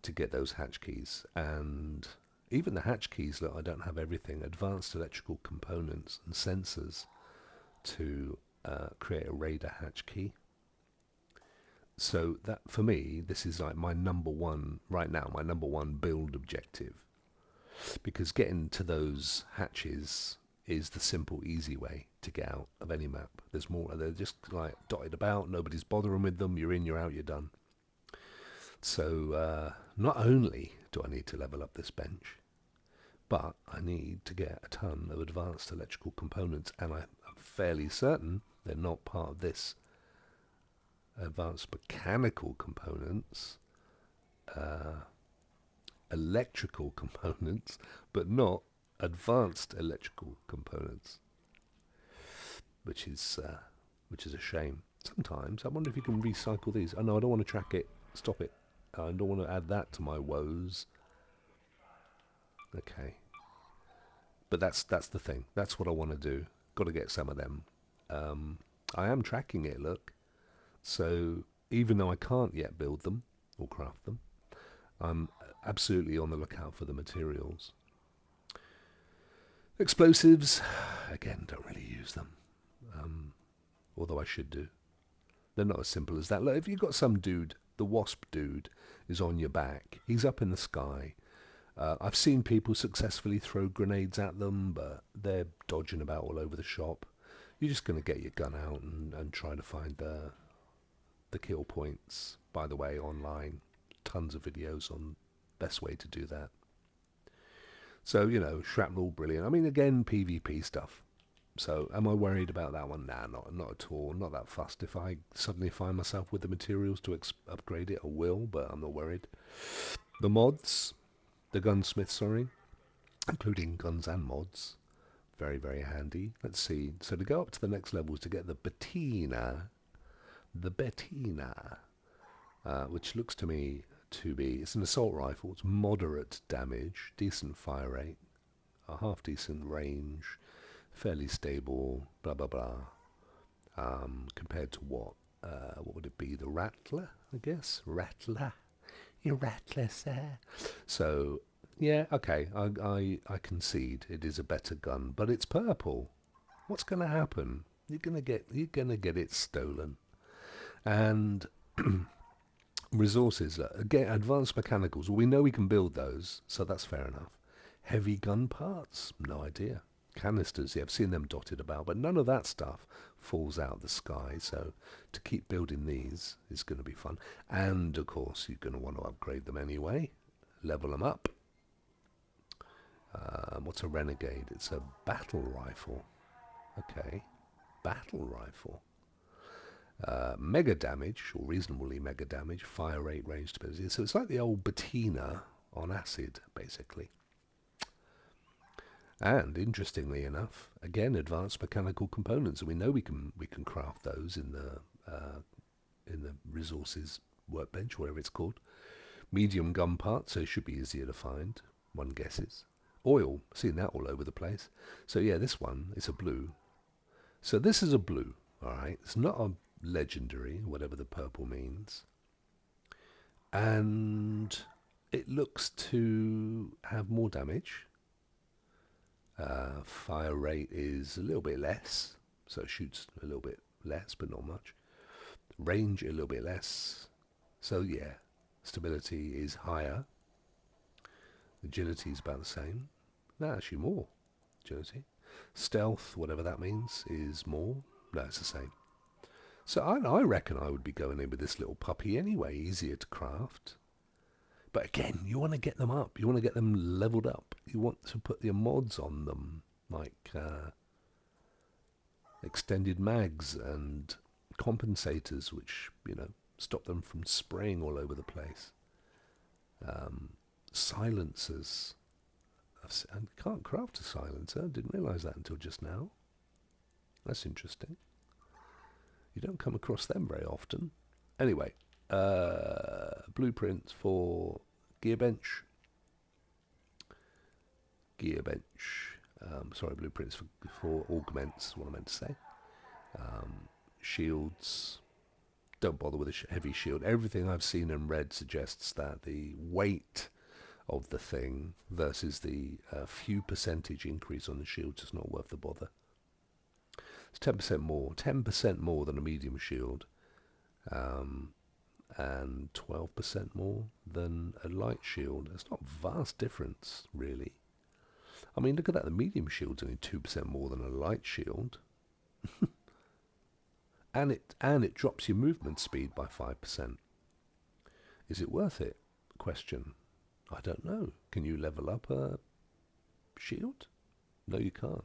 to get those hatch keys. And even the hatch keys, look, I don't have everything. Advanced electrical components and sensors to create a Raider hatch key. So that, for me, this is like my number one, right now, my number one build objective. Because getting to those hatches is the simple, easy way to get out of any map. There's more, they're just like dotted about, nobody's bothering with them, you're in, you're out, you're done. So not only do I need to level up this bench, but I need to get a ton of advanced electrical components, and I'm fairly certain they're not part of this. Advanced mechanical components, electrical components, but not advanced electrical components, which is a shame. Sometimes I wonder if you can recycle these. Oh no, I don't want to track it. Stop it. I don't want to add that to my woes. Okay, but that's the thing. That's what I want to do. Got to get some of them. I am tracking it. Look. So even though I can't yet build them or craft them, I'm absolutely on the lookout for the materials. Explosives, again, don't really use them, although I should do. They're not as simple as that. Look, if you've got some dude, the wasp dude is on your back, he's up in the sky. I've seen people successfully throw grenades at them, but they're dodging about all over the shop. you're just going to get your gun out and try to find the kill points. By the way, online, tons of videos on best way to do that. So, you know, shrapnel, brilliant. I mean, again, PvP stuff. So, am I worried about that one? Nah, not at all. Not that fussed. If I suddenly find myself with the materials to upgrade it, I will, but I'm not worried. The mods, the gunsmith, sorry, including guns and mods, very, very handy. Let's see. So to go up to the next levels to get the Bettina, which looks to me to be, it's an assault rifle. It's moderate damage, decent fire rate, a half decent range, fairly stable, blah blah blah. Compared to what would it be? The Rattler, I guess. Rattler, you Rattler, sir. So yeah, okay, I concede it is a better gun, but it's purple. What's going to happen? You're gonna get it stolen, and resources. Again, advanced mechanicals. Well, we know we can build those, so that's fair enough. Heavy gun parts, no idea. Canisters, yeah, I've seen them dotted about, but none of that stuff falls out of the sky. So to keep building these is going to be fun, and of course you're going to want to upgrade them anyway, level them up. What's a renegade? It's a battle rifle. Okay, battle rifle. Mega damage, or reasonably mega damage, fire rate, range stability. So it's like the old Bettina on acid, basically. And interestingly enough, again, advanced mechanical components, and we know we can craft those in the resources workbench, whatever it's called. Medium gun parts, so it should be easier to find. One guesses. Oil, seen that all over the place. So yeah, this one is a blue. So this is a blue. All right, it's not a legendary, whatever the purple means, and it looks to have more damage. Fire rate is a little bit less, so it shoots a little bit less, but not much. Range a little bit less, so yeah, stability is higher. Agility is about the same. No, actually more agility. Stealth, whatever that means, is more. No, it's the same. So I reckon I would be going in with this little puppy anyway, easier to craft. But again, you want to get them up. You want to get them leveled up. You want to put your mods on them, like extended mags and compensators, which, you know, stop them from spraying all over the place. Silencers. I can't craft a silencer. Didn't realise that until just now. That's interesting. You don't come across them very often. Anyway, blueprints for gearbench. Sorry, blueprints for augments, is what I meant to say. Shields. Don't bother with a heavy shield. Everything I've seen and read suggests that the weight of the thing versus the few percentage increase on the shields is not worth the bother. It's 10% more. 10% more than a medium shield. And 12% more than a light shield. It's not a vast difference, really. I mean, look at that. The medium shield's only 2% more than a light shield. and it drops your movement speed by 5%. Is it worth it? Question. I don't know. Can you level up a shield? No, you can't.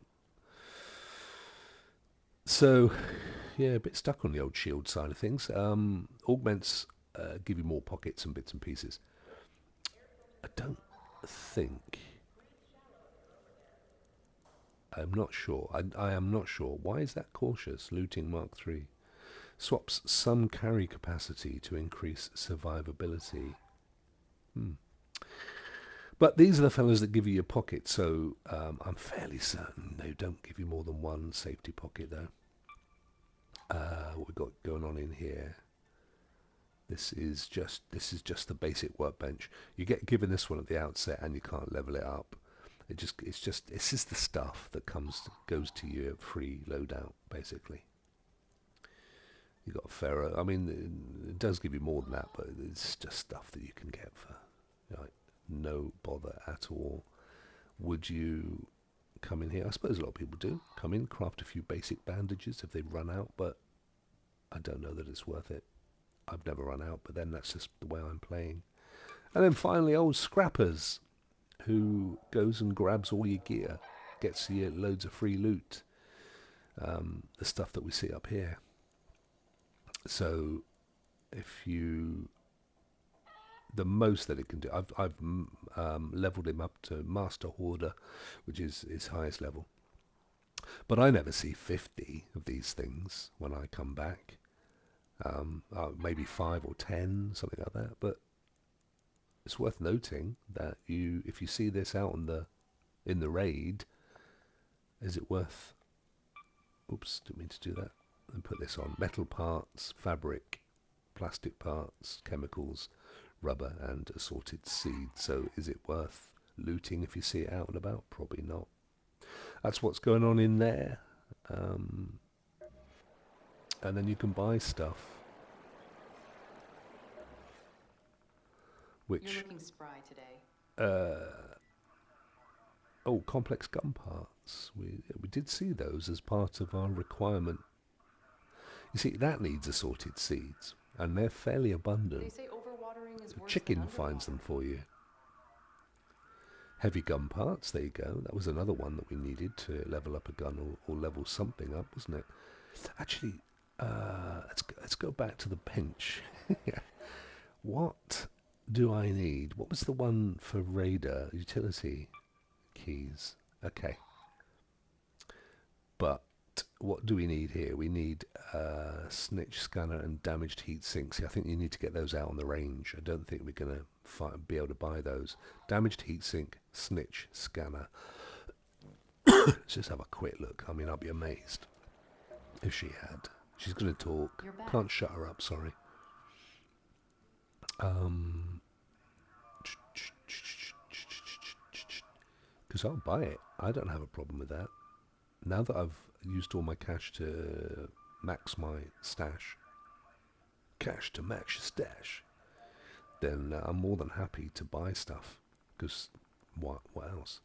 So, yeah, a bit stuck on the old shield side of things. Augments give you more pockets and bits and pieces. I don't think... I'm not sure. I am not sure. Why is that cautious? Looting Mark III. Swaps some carry capacity to increase survivability. But these are the fellas that give you your pocket, so I'm fairly certain they don't give you more than one safety pocket, though. What we've got going on in here. This is just the basic workbench. You get given this one at the outset, and you can't level it up. It's just the stuff that goes to your free loadout, basically. You got a ferro. I mean, it does give you more than that, but it's just stuff that you can get for, like, no bother at all. Would you come in here. I suppose a lot of people do. Come in, craft a few basic bandages if they run out, but I don't know that it's worth it. I've never run out, but then that's just the way I'm playing. And then finally, old Scrappers, who goes and grabs all your gear, gets you loads of free loot, the stuff that we see up here. So if you, the most that it can do, I've leveled him up to Master Hoarder, which is his highest level. But I never see 50 of these things when I come back. Maybe 5 or 10, something like that. But it's worth noting that if you see this out in the raid, is it worth? Oops, didn't mean to do that. And put this on: metal parts, fabric, plastic parts, chemicals, rubber, and assorted seeds. So is it worth looting if you see it out and about? Probably not. That's what's going on in there. And then you can buy stuff. Which, you're looking spry today. Oh, complex gun parts. We did see those as part of our requirement. You see, that needs assorted seeds, and they're fairly abundant. They say overwatering is The worse chicken than finds them underwater. for you. Heavy gun parts, there you go. That was another one that we needed to level up a gun or level something up, wasn't it? Actually, let's go back to the bench. What do I need? What was the one for Raider? Utility keys. Okay. But what do we need here? We need snitch scanner and damaged heat sinks. I think you need to get those out on the range. I don't think we're going to be able to buy those. Damaged heat sink, snitch scanner. Let's just have a quick look. I mean, I'll be amazed if she had. She's going to talk. Can't shut her up, sorry. Because I'll buy it. I don't have a problem with that. Now that I've used all my cash to max my stash, cash to max your stash, then I'm more than happy to buy stuff. Because what else?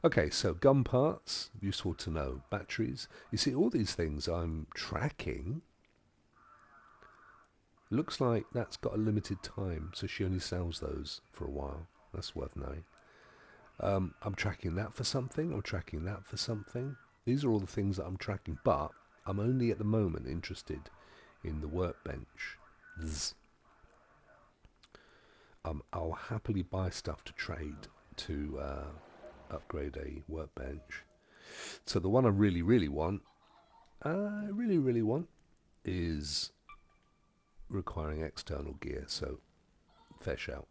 Okay, so gun parts, useful to know. Batteries. You see, all these things I'm tracking. Looks like that's got a limited time, so she only sells those for a while. That's worth knowing. I'm tracking that for something. I'm tracking that for something. These are all the things that I'm tracking, but I'm only at the moment interested in the workbench. I'll happily buy stuff to trade to upgrade a workbench. So the one I really want is requiring external gear, so fair shout.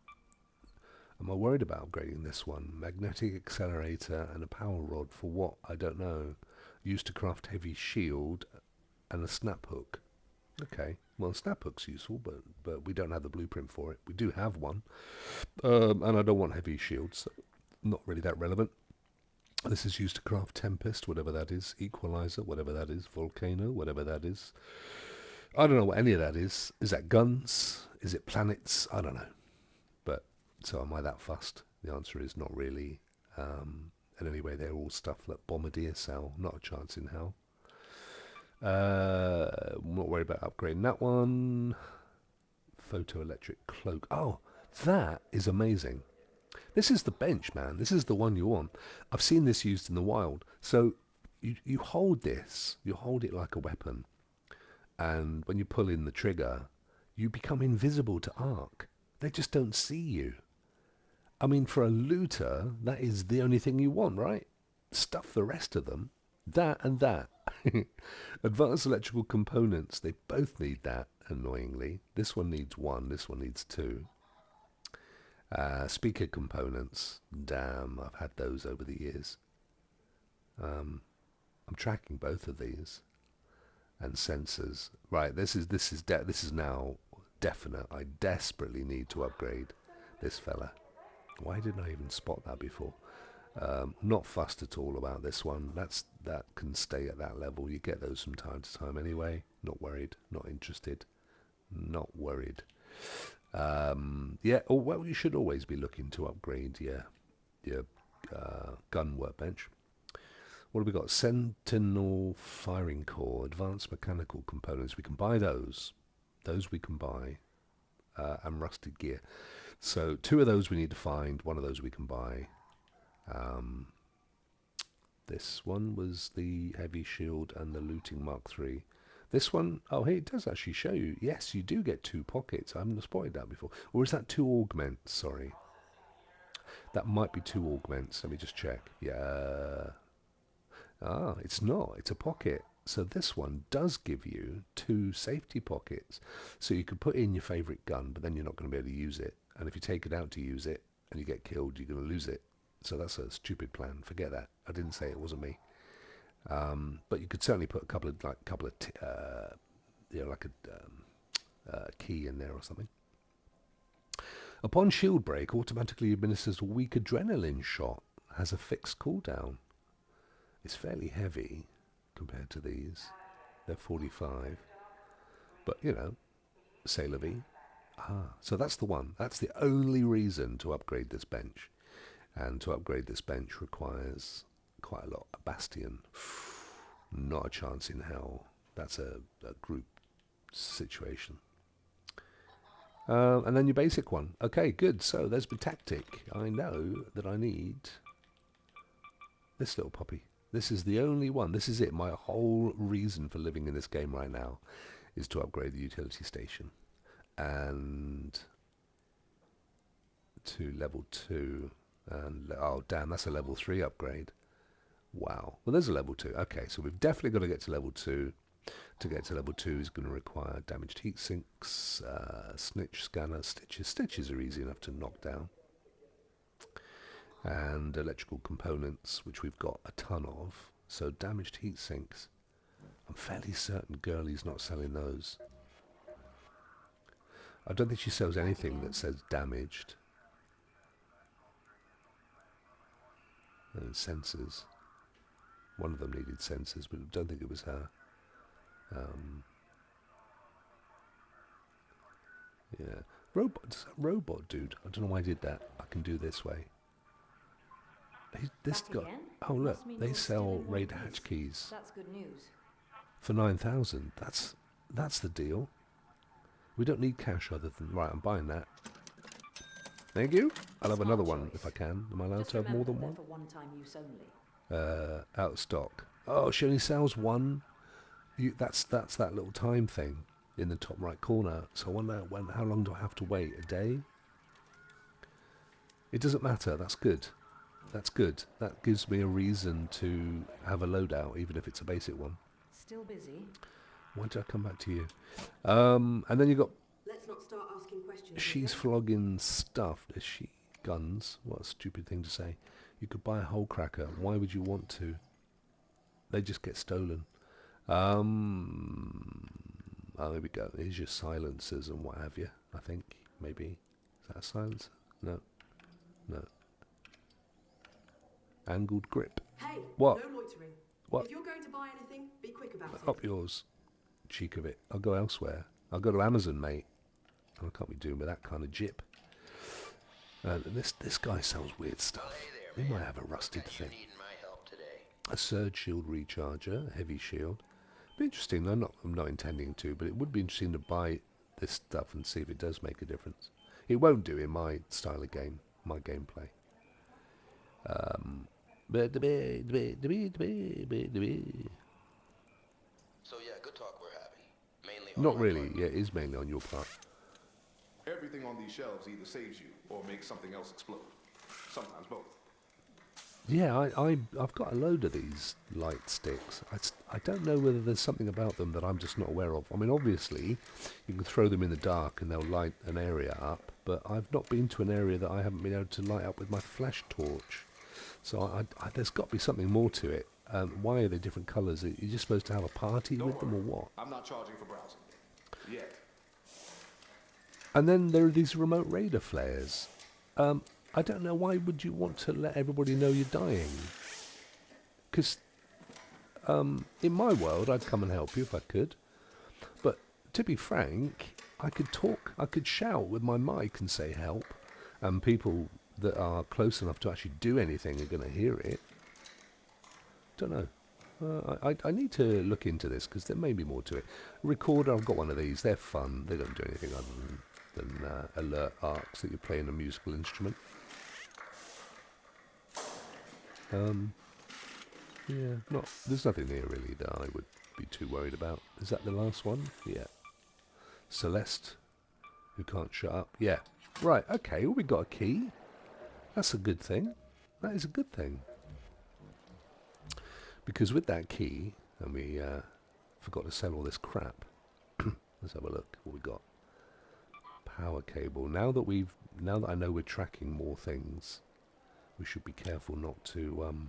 Am I worried about upgrading this one? Magnetic accelerator and a power rod for what? I don't know. Used to craft heavy shield and a snap hook. Okay, well, snap hook's useful, but we don't have the blueprint for it. We do have one, and I don't want heavy shields, so not really that relevant. This is used to craft Tempest, whatever that is, Equalizer, whatever that is, Volcano, whatever that is. I don't know what any of that is. Is that guns? Is it planets? I don't know. But, so am I that fussed? The answer is not really. And anyway, they're all stuff that Bombardier sell. Not a chance in hell. I'm not worried about upgrading that one. Photoelectric cloak. Oh, that is amazing. This is the bench, man. This is the one you want. I've seen this used in the wild. So you hold this. You hold it like a weapon. And when you pull in the trigger, you become invisible to Ark. They just don't see you. I mean, for a looter, that is the only thing you want, right? Stuff the rest of them. That and that. Advanced electrical components, they both need that, annoyingly. This one needs one, this one needs two. Speaker components, damn, I've had those over the years. I'm tracking both of these. And sensors. Right, this is now definite. I desperately need to upgrade this fella. Why didn't I even spot that before? Not fussed at all about this one. That can stay at that level. You get those from time to time anyway. Not worried. Not interested. Not worried. Yeah. Oh well, you should always be looking to upgrade your gun workbench. What have we got? Sentinel firing core, advanced mechanical components. We can buy those. Those we can buy. And rusted gear. So 2 of those we need to find. 1 of those we can buy. This one was the heavy shield and the looting Mark III. This one, oh hey, it does actually show you. Yes, you do get 2 pockets. I haven't spotted that before. Or is that 2 augments? Sorry. That might be 2 augments. Let me just check. Yeah. Ah, it's not. It's a pocket. So this one does give you 2 safety pockets. So you could put in your favourite gun, but then you're not going to be able to use it. And if you take it out to use it and you get killed, you're going to lose it. So that's a stupid plan. Forget that. I didn't say it wasn't me. But you could certainly put a couple of key in there or something. Upon shield break, automatically administers a weak adrenaline shot. Has a fixed cooldown. It's fairly heavy compared to these. They're 45. But, you know, c'est la vie. Ah, so that's the one. That's the only reason to upgrade this bench. And to upgrade this bench requires quite a lot. A bastion. Not a chance in hell. That's a group situation. And then your basic one. Okay, good. So there's my tactic. I know that I need this little puppy. This is the only one. This is it. My whole reason for living in this game right now is to upgrade the utility station. And to level 2. And oh, damn, that's a level 3 upgrade. Wow. Well, there's a level 2. Okay, so we've definitely got to get to level 2. To get to level 2 is going to require damaged heat sinks, snitch scanner, stitches. Stitches are easy enough to knock down. And electrical components, which we've got a ton of. So damaged heat sinks. I'm fairly certain Girlie's not selling those. I don't think she sells anything that says damaged. And sensors. One of them needed sensors, but I don't think it was her. Yeah. Robot dude. I don't know why I did that. I can do this way. This guy. Oh look, they sell raid hatch keys. That's good news. For 9,000. That's the deal. We don't need cash other than right. I'm buying that. Thank you. I'll have another one if I can. Am I allowed to have more than one? For one-time use only. Out of stock. Oh, she only sells one. That's that little time thing in the top right corner. So I wonder how long do I have to wait? A day? It doesn't matter. That's good. That's good. That gives me a reason to have a loadout, even if it's a basic one. Still busy. Why did I come back to you? And then you got. Let's not start asking questions. She's flogging stuff. Is she? Guns. What a stupid thing to say. You could buy a hole cracker. Why would you want to? They just get stolen. Oh, there we go. Here's your silencers and what have you. I think maybe is that a silencer? No, no. Angled grip. Hey, what? No loitering. What? If you're going to buy anything, be quick about it. Up yours. Cheek of it. I'll go elsewhere. I'll go to Amazon, mate. I can't be doing with that kind of jip. This guy sells weird stuff. He might have a rusted thing. A surge shield recharger, a heavy shield. Be interesting. I'm not intending to, but it would be interesting to buy this stuff and see if it does make a difference. It won't do in my style of game, my gameplay. So yeah, good talk. We're happy. Mainly. Not really. Yeah, it is mainly on your part. Everything on these shelves either saves you or makes something else explode. Sometimes both. Yeah, I've got a load of these light sticks. I don't know whether there's something about them that I'm just not aware of. I mean, obviously, you can throw them in the dark and they'll light an area up, but I've not been to an area that I haven't been able to light up with my flash torch. So there's got to be something more to it. Why are they different colours? Are you just supposed to have a party with them or what? I'm not charging for browsing. Yet. And then there are these remote raider flares. I don't know, why would you want to let everybody know you're dying? Because in my world, I'd come and help you if I could. But to be frank, I could shout with my mic and say help. And people that are close enough to actually do anything are going to hear it. Don't know. I need to look into this because there may be more to it. Recorder, I've got one of these. They're fun. They don't do anything other than alert arcs that you're playing a musical instrument. Yeah, there's nothing here really that I would be too worried about. Is that the last one? Yeah. Celeste, who can't shut up. Yeah. Right, okay, well, we got a key. That's a good thing. That is a good thing. Because with that key, and we forgot to sell all this crap. Let's have a look what we got. Power cable. Now that I know we're tracking more things, we should be careful not to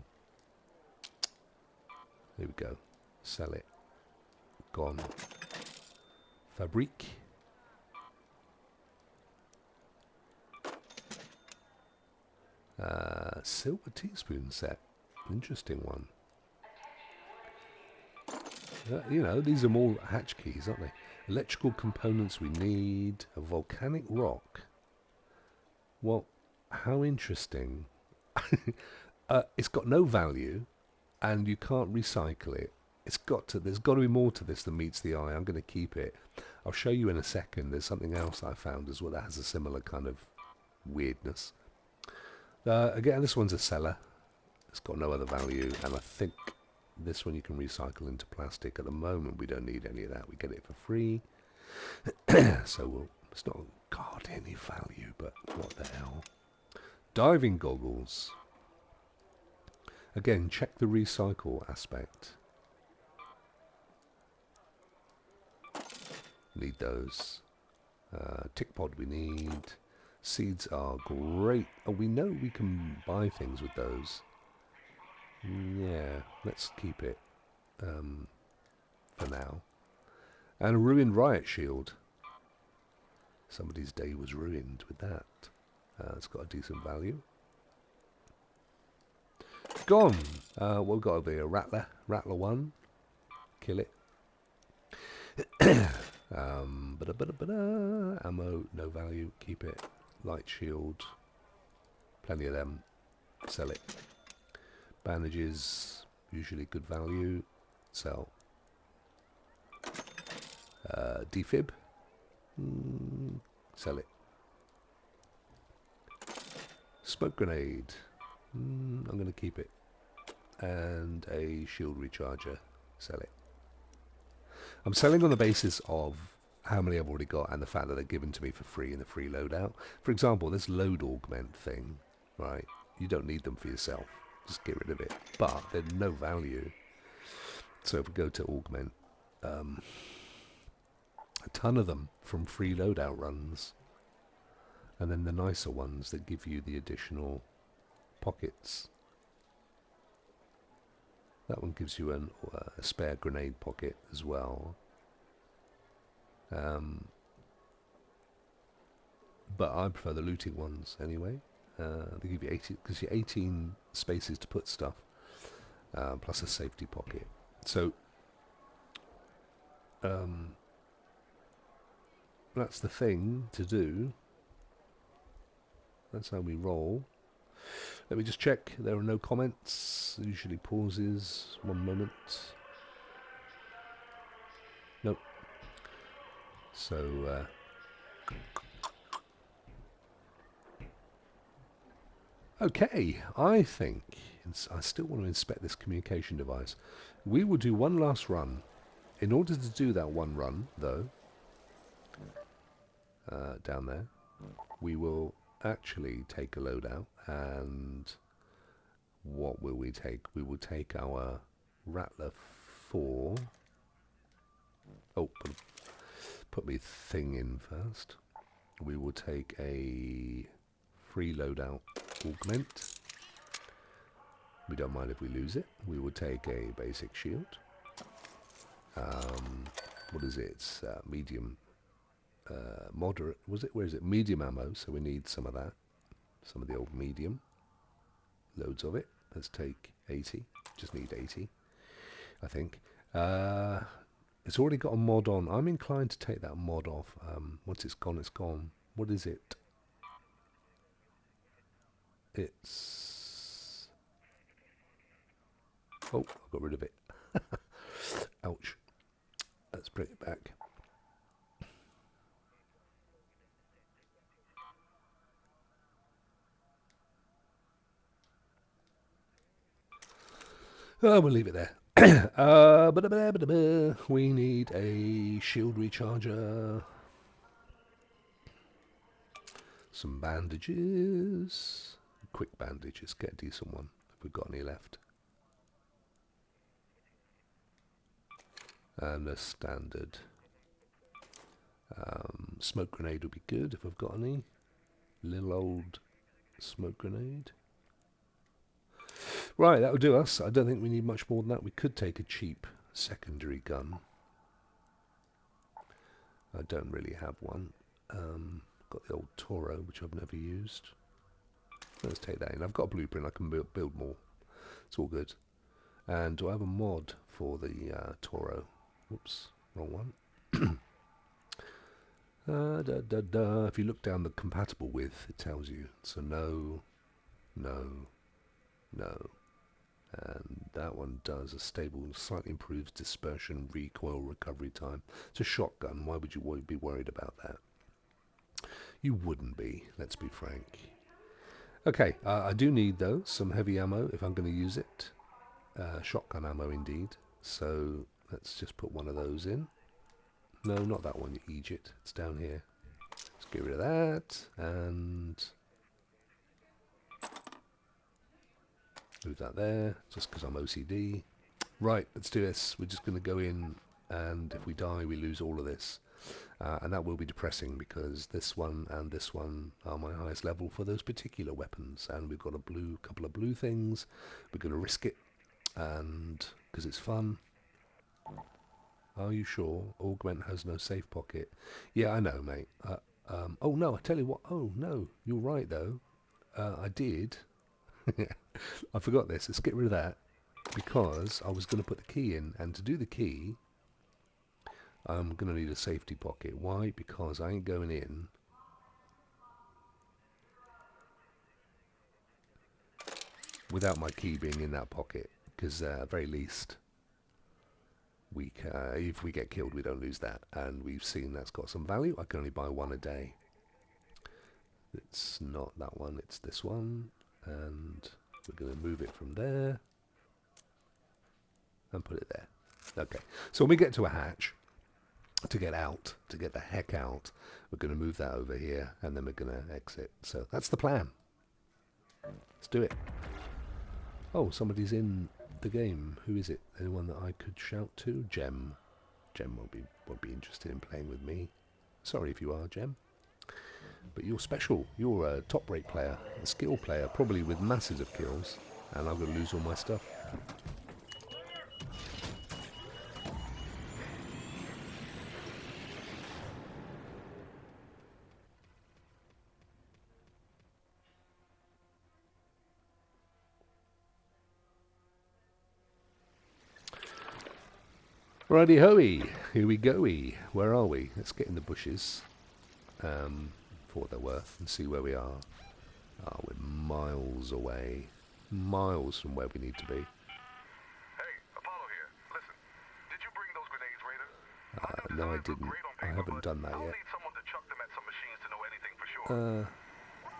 here we go. Sell it. Gone. Fabrique. Silver teaspoon set. Interesting one. You know, these are more hatch keys, aren't they? Electrical components we need. A volcanic rock. Well, how interesting. It's got no value, and you can't recycle it. There's got to be more to this than meets the eye. I'm going to keep it. I'll show you in a second. There's something else I found as well that has a similar kind of weirdness. Again, this one's a seller. It's got no other value, and I think this one you can recycle into plastic. At the moment, we don't need any of that. We get it for free. So it's not got any value, but what the hell? Diving goggles. Again, check the recycle aspect. Need those. Tick pod we need. Seeds are great. Oh, we know we can buy things with those. Yeah, let's keep it for now. And a ruined riot shield. Somebody's day was ruined with that. It's got a decent value. Gone. What we've got over here? Rattler 1. Kill it. Ammo, no value. Keep it. Light shield. Plenty of them. Sell it. Bandages, usually good value. Sell. Defib. Sell it. Smoke grenade. I'm going to keep it. And a shield recharger. Sell it. I'm selling on the basis of how many I've already got and the fact that they're given to me for free in the free loadout. For example, this load augment thing, right? You don't need them for yourself. Just get rid of it. But they're no value. So if we go to augment, a ton of them from free loadout runs. And then the nicer ones that give you the additional pockets. That one gives you a spare grenade pocket as well. But I prefer the looting ones anyway. They give you 18 spaces to put stuff, plus a safety pocket. So that's the thing to do. That's how we roll. Let me just check. There are no comments. Usually pauses. 1 moment. Nope. So okay, I think I still want to inspect this communication device. We will do one last run. In order to do that one run, though, down there, we will actually take a loadout, and what will we take? We will take our Rattler 4. Oh, put me thing in first. We will take a free loadout augment. We don't mind if we lose it. We will take a basic shield. What is it? It's medium, moderate. Was it? Where is it? Medium ammo. So we need some of that. Some of the old medium. Loads of it. Let's take 80. Just need 80, I think. It's already got a mod on. I'm inclined to take that mod off. Once it's gone, it's gone. What is it? It's Oh, I got rid of it. Ouch. Let's bring it back. Oh, we'll leave it there. We need a shield recharger. Some bandages. Quick bandages. Get a decent one if we've got any left. And a standard. Smoke grenade would be good if I've got any. Little old smoke grenade. Right, that will do us. I don't think we need much more than that. We could take a cheap secondary gun. I don't really have one. Got the old Toro, which I've never used. Let's take that in. I've got a blueprint. I can build more. It's all good. And do I have a mod for the Toro? Whoops, wrong one. If you look down the compatible with, it tells you. So no, no, no. And that one does a stable, slightly improves dispersion, recoil, recovery time. It's a shotgun. Why would you be worried about that? You wouldn't be, let's be frank. Okay, I do need, though, some heavy ammo if I'm going to use it. Shotgun ammo, indeed. So let's just put one of those in. No, not that one, you Egypt. It's down here. Let's get rid of that. And move that there, just because I'm OCD. Right, let's do this. We're just going to go in, and if we die, we lose all of this. And that will be depressing, because this one and this one are my highest level for those particular weapons. And we've got a couple of blue things. We're going to risk it, and because it's fun. Are you sure? Augment has no safe pocket. Yeah, I know, mate. Oh, no, I tell you what. Oh, no, you're right, though. I did. I forgot this. Let's get rid of that, because I was going to put the key in, and to do the key, I'm going to need a safety pocket. Why? Because I ain't going in without my key being in that pocket, because at very least, if we get killed, we don't lose that, and we've seen that's got some value. I can only buy one a day. It's not that one, it's this one, and we're going to move it from there and put it there. Okay, so when we get to a hatch, to get out, to get the heck out, we're going to move that over here, and then we're going to exit. So that's the plan. Let's do it. Oh, somebody's in the game. Who is it? Anyone that I could shout to? Gem. Gem won't be interested in playing with me. Sorry if you are, Gem. But you're special. You're a top-rate player, a skill player, probably with masses of kills, and I'm going to lose all my stuff. Righty hoey, here we go-y. Where are we? Let's get in the bushes for what they're worth and see where we are. Oh, we're miles away. Miles from where we need to be. Hey, Apollo here. Listen, did you bring those grenades, Raider? No, I didn't. I haven't done that I'll yet. need someone to chuck them at some machines to know anything for sure.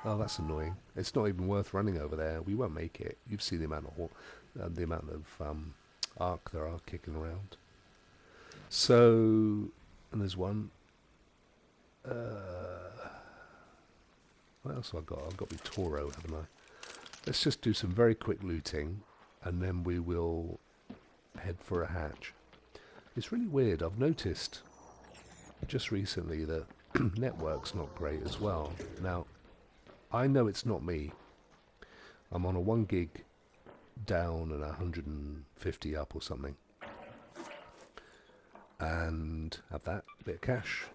Oh, that's annoying. It's not even worth running over there. We won't make it. You've seen the amount of arc there are kicking around. So, and there's one. What else have I got? I've got my Toro, haven't I? Let's just do some very quick looting, and then we will head for a hatch. It's really weird. I've noticed just recently that network's not great as well. Now, I know it's not me. I'm on a 1 gig down and 150 up or something. And have that bit of cash.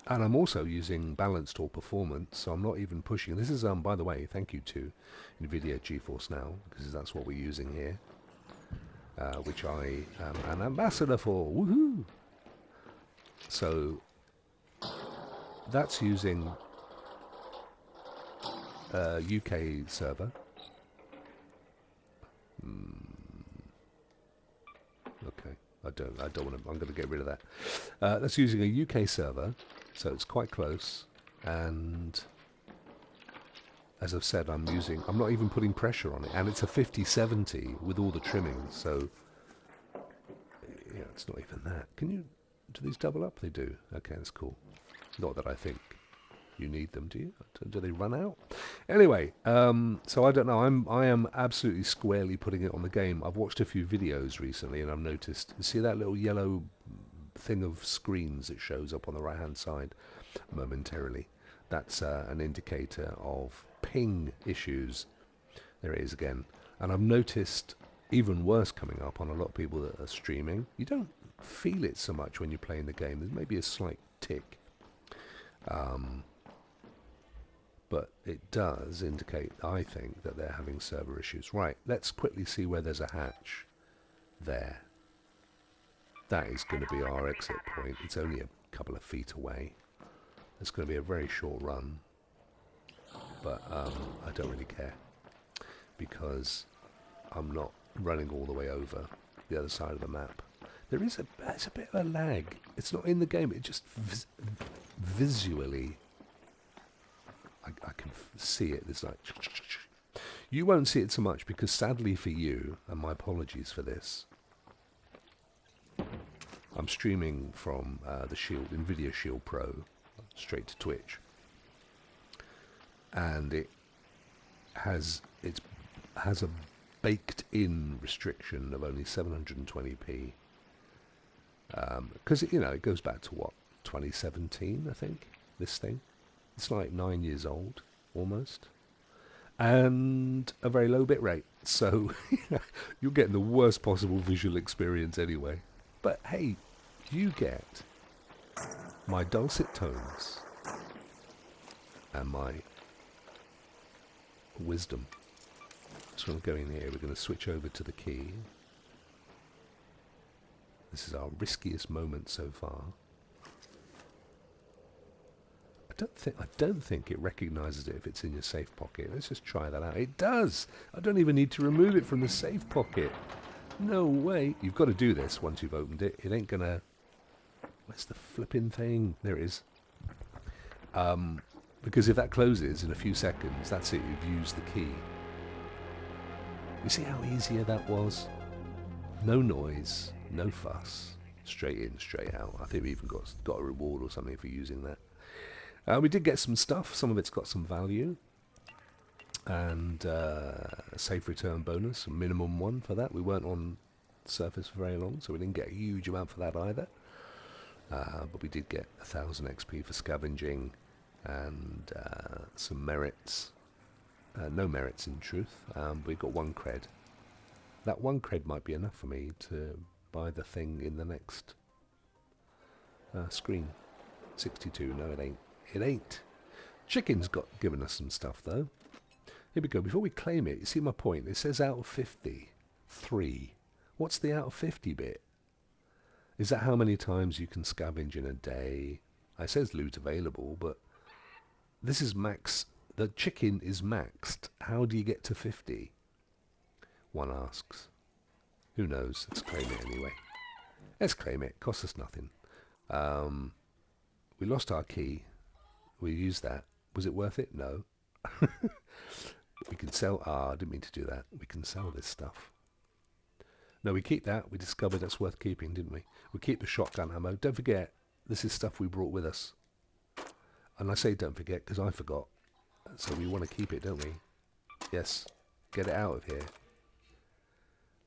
And I'm also using balanced or performance, so I'm not even pushing. This is, by the way, thank you to NVIDIA GeForce NOW, because that's what we're using here, which I am an ambassador for. Woohoo! So that's using UK server. don't want to. I'm going to get rid of that. That's using a UK server, so it's quite close. And as I've said, I'm not even putting pressure on it, and it's a 5070 with all the trimmings. So yeah, it's not even that. Do these double up? They do. Okay, that's cool. Not that I think you need them, do you? Do they run out? Anyway, so I don't know. I am absolutely squarely putting it on the game. I've watched a few videos recently, and I've noticed. You see that little yellow thing of screens that shows up on the right-hand side momentarily? That's an indicator of ping issues. There it is again. And I've noticed even worse coming up on a lot of people that are streaming. You don't feel it so much when you're playing the game. There's maybe a slight tick. But it does indicate, I think, that they're having server issues. Right, let's quickly see where there's a hatch. There. That is going to be our exit point. It's only a couple of feet away. It's going to be a very short run. But I don't really care. Because I'm not running all the way over the other side of the map. There's a bit of a lag. It's not in the game. It just visually... I can see it. There's like... You won't see it so much because sadly for you, and my apologies for this, I'm streaming from the Shield, NVIDIA Shield Pro, straight to Twitch. And it has a baked-in restriction of only 720p. Because, it goes back to, what, 2017, I think, this thing. It's like 9 years old, almost. And a very low bit rate. So you're getting the worst possible visual experience anyway. But hey, you get my dulcet tones and my wisdom. So I'm going here. We're going to switch over to the key. This is our riskiest moment so far. I don't think it recognises it if it's in your safe pocket. Let's just try that out. It does! I don't even need to remove it from the safe pocket. No way. You've got to do this once you've opened it. It ain't gonna... Where's the flipping thing? There it is. Because if that closes in a few seconds, that's it. You've used the key. You see how easier that was? No noise, no fuss. Straight in, straight out. I think we even got a reward or something for using that. We did get some stuff. Some of it's got some value. And a safe return bonus, a minimum one for that. We weren't on Surface for very long, so we didn't get a huge amount for that either. But we did get 1,000 XP for scavenging and some merits. No merits in truth. We got 1 cred. That 1 cred might be enough for me to buy the thing in the next screen. 62, no it ain't. It ain't. Chicken's given us some stuff though. Here we go. Before we claim it, you see my point? It says out of 50, 3. What's the out of 50 bit? Is that how many times you can scavenge in a day? It says loot available, but this is max. The chicken is maxed. How do you get to 50? One asks. Who knows? Let's claim it anyway. Let's claim it. Costs us nothing. We lost our key. We used that. Was it worth it? No. We can sell... I didn't mean to do that. We can sell this stuff. No, we keep that. We discovered that's worth keeping, didn't we? We keep the shotgun ammo. Don't forget, this is stuff we brought with us. And I say don't forget because I forgot. So we want to keep it, don't we? Yes. Get it out of here.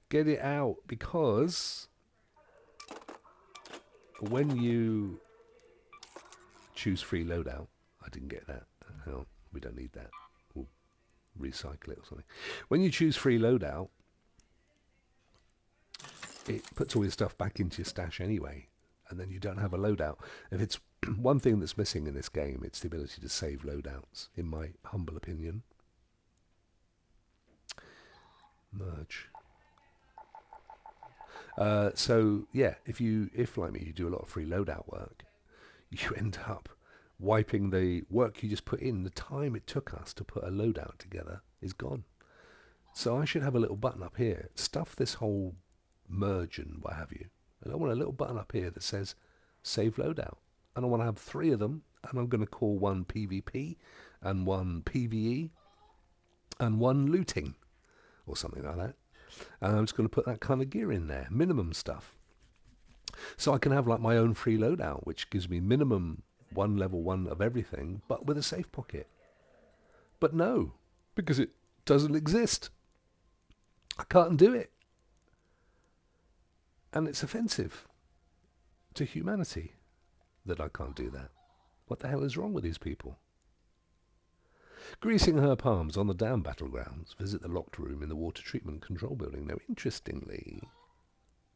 Get it out because when you choose free loadout, I didn't get that. No, we don't need that. We'll recycle it or something. When you choose free loadout, it puts all your stuff back into your stash anyway, and then you don't have a loadout. If it's one thing that's missing in this game, it's the ability to save loadouts, in my humble opinion. Merge. So yeah, if like me, you do a lot of free loadout work, you end up wiping the work you just put in. The time it took us to put a loadout together is gone. So I should have a little button up here. Stuff this whole merge and what have you. And I want a little button up here that says Save Loadout. And I want to have 3 of them, and I'm going to call one PvP, and one PVE, and one looting, or something like that. And I'm just going to put that kind of gear in there, minimum stuff. So I can have like my own free loadout, which gives me minimum level 1 of everything, but with a safe pocket. But no, because it doesn't exist. I can't do it. And it's offensive to humanity that I can't do that. What the hell is wrong with these people? Greasing her palms on the dam battlegrounds. Visit the locked room in the water treatment control building. Now, interestingly,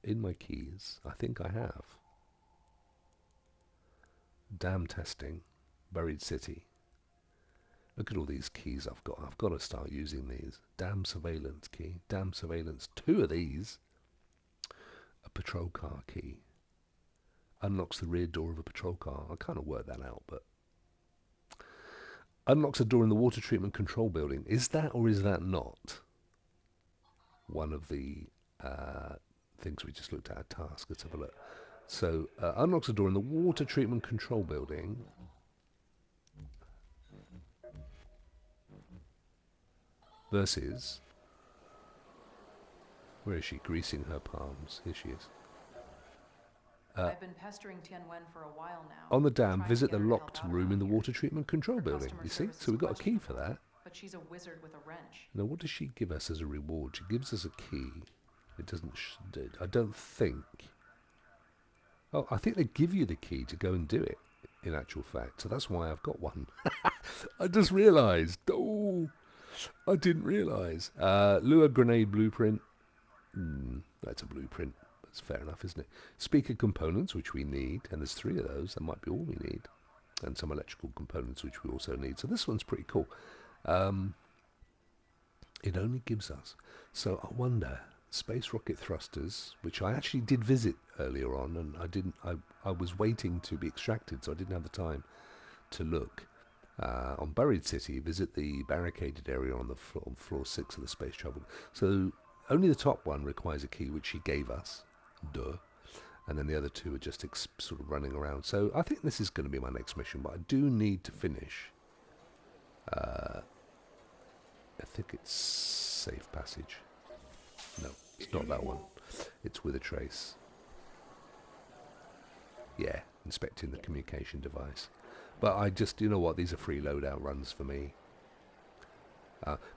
in my keys, I think I have dam testing, buried city. Look at all these keys I've got. I've got to start using these. Dam surveillance key, dam surveillance. 2 of these. A patrol car key. Unlocks the rear door of a patrol car. I kind of worked that out, but unlocks a door in the water treatment control building. Is that or is that not one of the things we just looked at a task? Let's have a look. So unlocks a door in the water treatment control building. Versus, where is she? Greasing her palms. Here she is. I've been pestering Tianwen for a while now. On the dam, trying to visit get the her to locked help out room in the around here. water treatment control Her building. customer You see? service So we've got a key for questionable, that. But she's a wizard with a wrench. Now, what does she give us as a reward? She gives us a key. It doesn't... I don't think... Oh, I think they give you the key to go and do it, in actual fact. So that's why I've got one. I just realised. Oh, I didn't realise. Lure grenade blueprint. That's a blueprint. That's fair enough, isn't it? Speaker components, which we need. And there's 3 of those. That might be all we need. And some electrical components, which we also need. So this one's pretty cool. It only gives us. So I wonder, space rocket thrusters, which I actually did visit earlier on, and I was waiting to be extracted, so I didn't have the time to look. On Buried City, visit the barricaded area on the floor 6 of the space shuttle. So only the top one requires a key, which she gave us. Duh. And then the other 2 are just sort of running around. So I think this is going to be my next mission, but I do need to finish. I think it's Safe Passage. No, it's not that one. It's With a Trace. Yeah, inspecting the communication device. But I just, you know what, these are free loadout runs for me.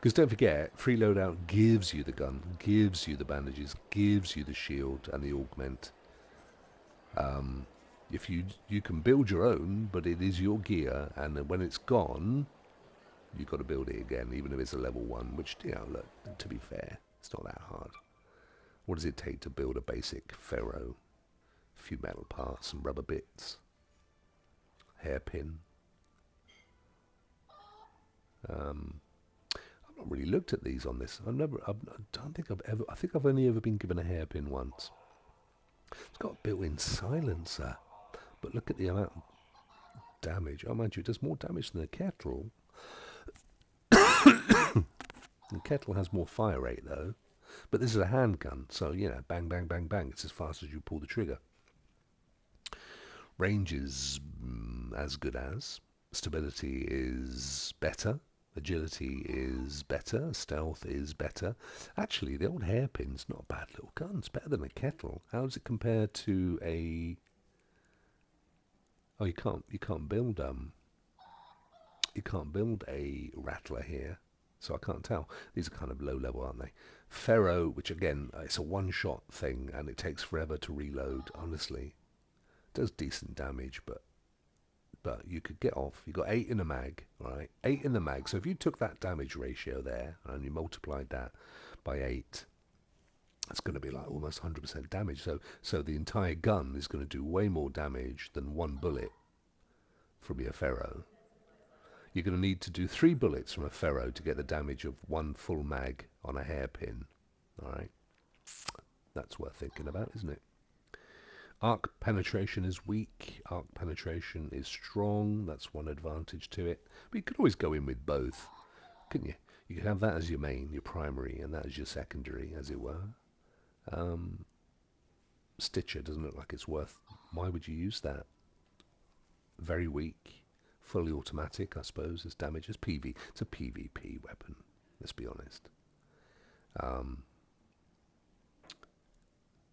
Because don't forget, free loadout gives you the gun, gives you the bandages, gives you the shield and the augment. If you can build your own, but it is your gear, and when it's gone, you've got to build it again, even if it's a level 1, which, you know, look, to be fair, it's not that hard. What does it take to build a basic ferro? A few metal parts, some rubber bits, hairpin. I've not really looked at these on this. I think I've only ever been given a hairpin once. It's got a built-in silencer, but look at the amount of damage. Oh, mind you, it does more damage than the kettle. The kettle has more fire rate, though. But this is a handgun, so, you know, bang, bang, bang, bang. It's as fast as you pull the trigger. Range is as good as. Stability is better. Agility is better. Stealth is better. Actually, the old hairpin's not a bad little gun. It's better than a kettle. How does it compare to a... Oh, you can't build a rattler here, so I can't tell. These are kind of low level, aren't they? Ferro, which again, it's a one-shot thing, and it takes forever to reload, honestly. It does decent damage, but you could get off. You've got 8 in a mag, right? 8 in the mag. So if you took that damage ratio there, and you multiplied that by 8, that's going to be like almost 100% damage. So the entire gun is going to do way more damage than 1 bullet from your ferro. You're going to need to do 3 bullets from a ferro to get the damage of 1 full mag on a hairpin. Alright? That's worth thinking about, isn't it? Arc penetration is weak. Arc penetration is strong. That's one advantage to it. But you could always go in with both, couldn't you? You could have that as your main, your primary, and that as your secondary, as it were. Stitcher doesn't look like it's worth. Why would you use that? Very weak, fully automatic, I suppose, as damage as PV. It's a PvP weapon. Let's be honest.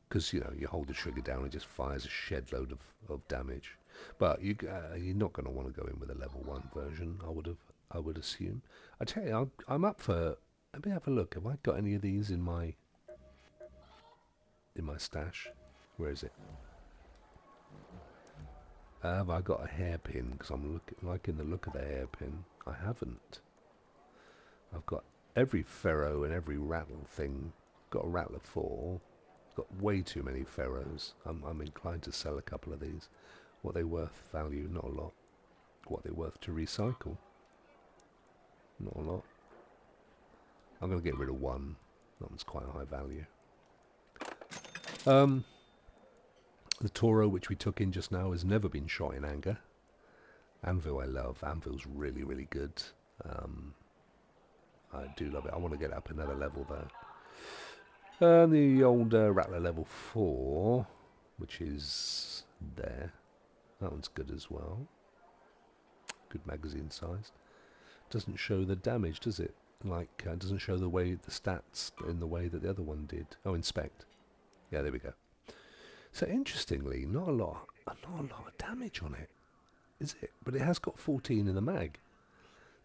Because you know you hold the trigger down, it just fires a shed load of damage. But you're not going to want to go in with a level 1 version. I would assume. I tell you, I'm up for. Let me have a look. Have I got any of these in my stash? Where is it? Have I got a hairpin? Because I'm liking the look of the hairpin. I haven't. I've got every ferro and every rattle thing. Got a rattler 4. Got way too many ferros. I'm inclined to sell a couple of these. What they worth value? Not a lot. What they worth to recycle? Not a lot. I'm going to get rid of one. That one's quite high value. The Toro, which we took in just now, has never been shot in anger. Anvil I love. Anvil's really, really good. I do love it. I want to get up another level though. The old Rattler level 4, which is there. That one's good as well. Good magazine size. Doesn't show the damage, does it? Like, doesn't show the stats in the way that the other one did. Oh, inspect. Yeah, there we go. So interestingly, not a lot of damage on it, is it? But it has got 14 in the mag.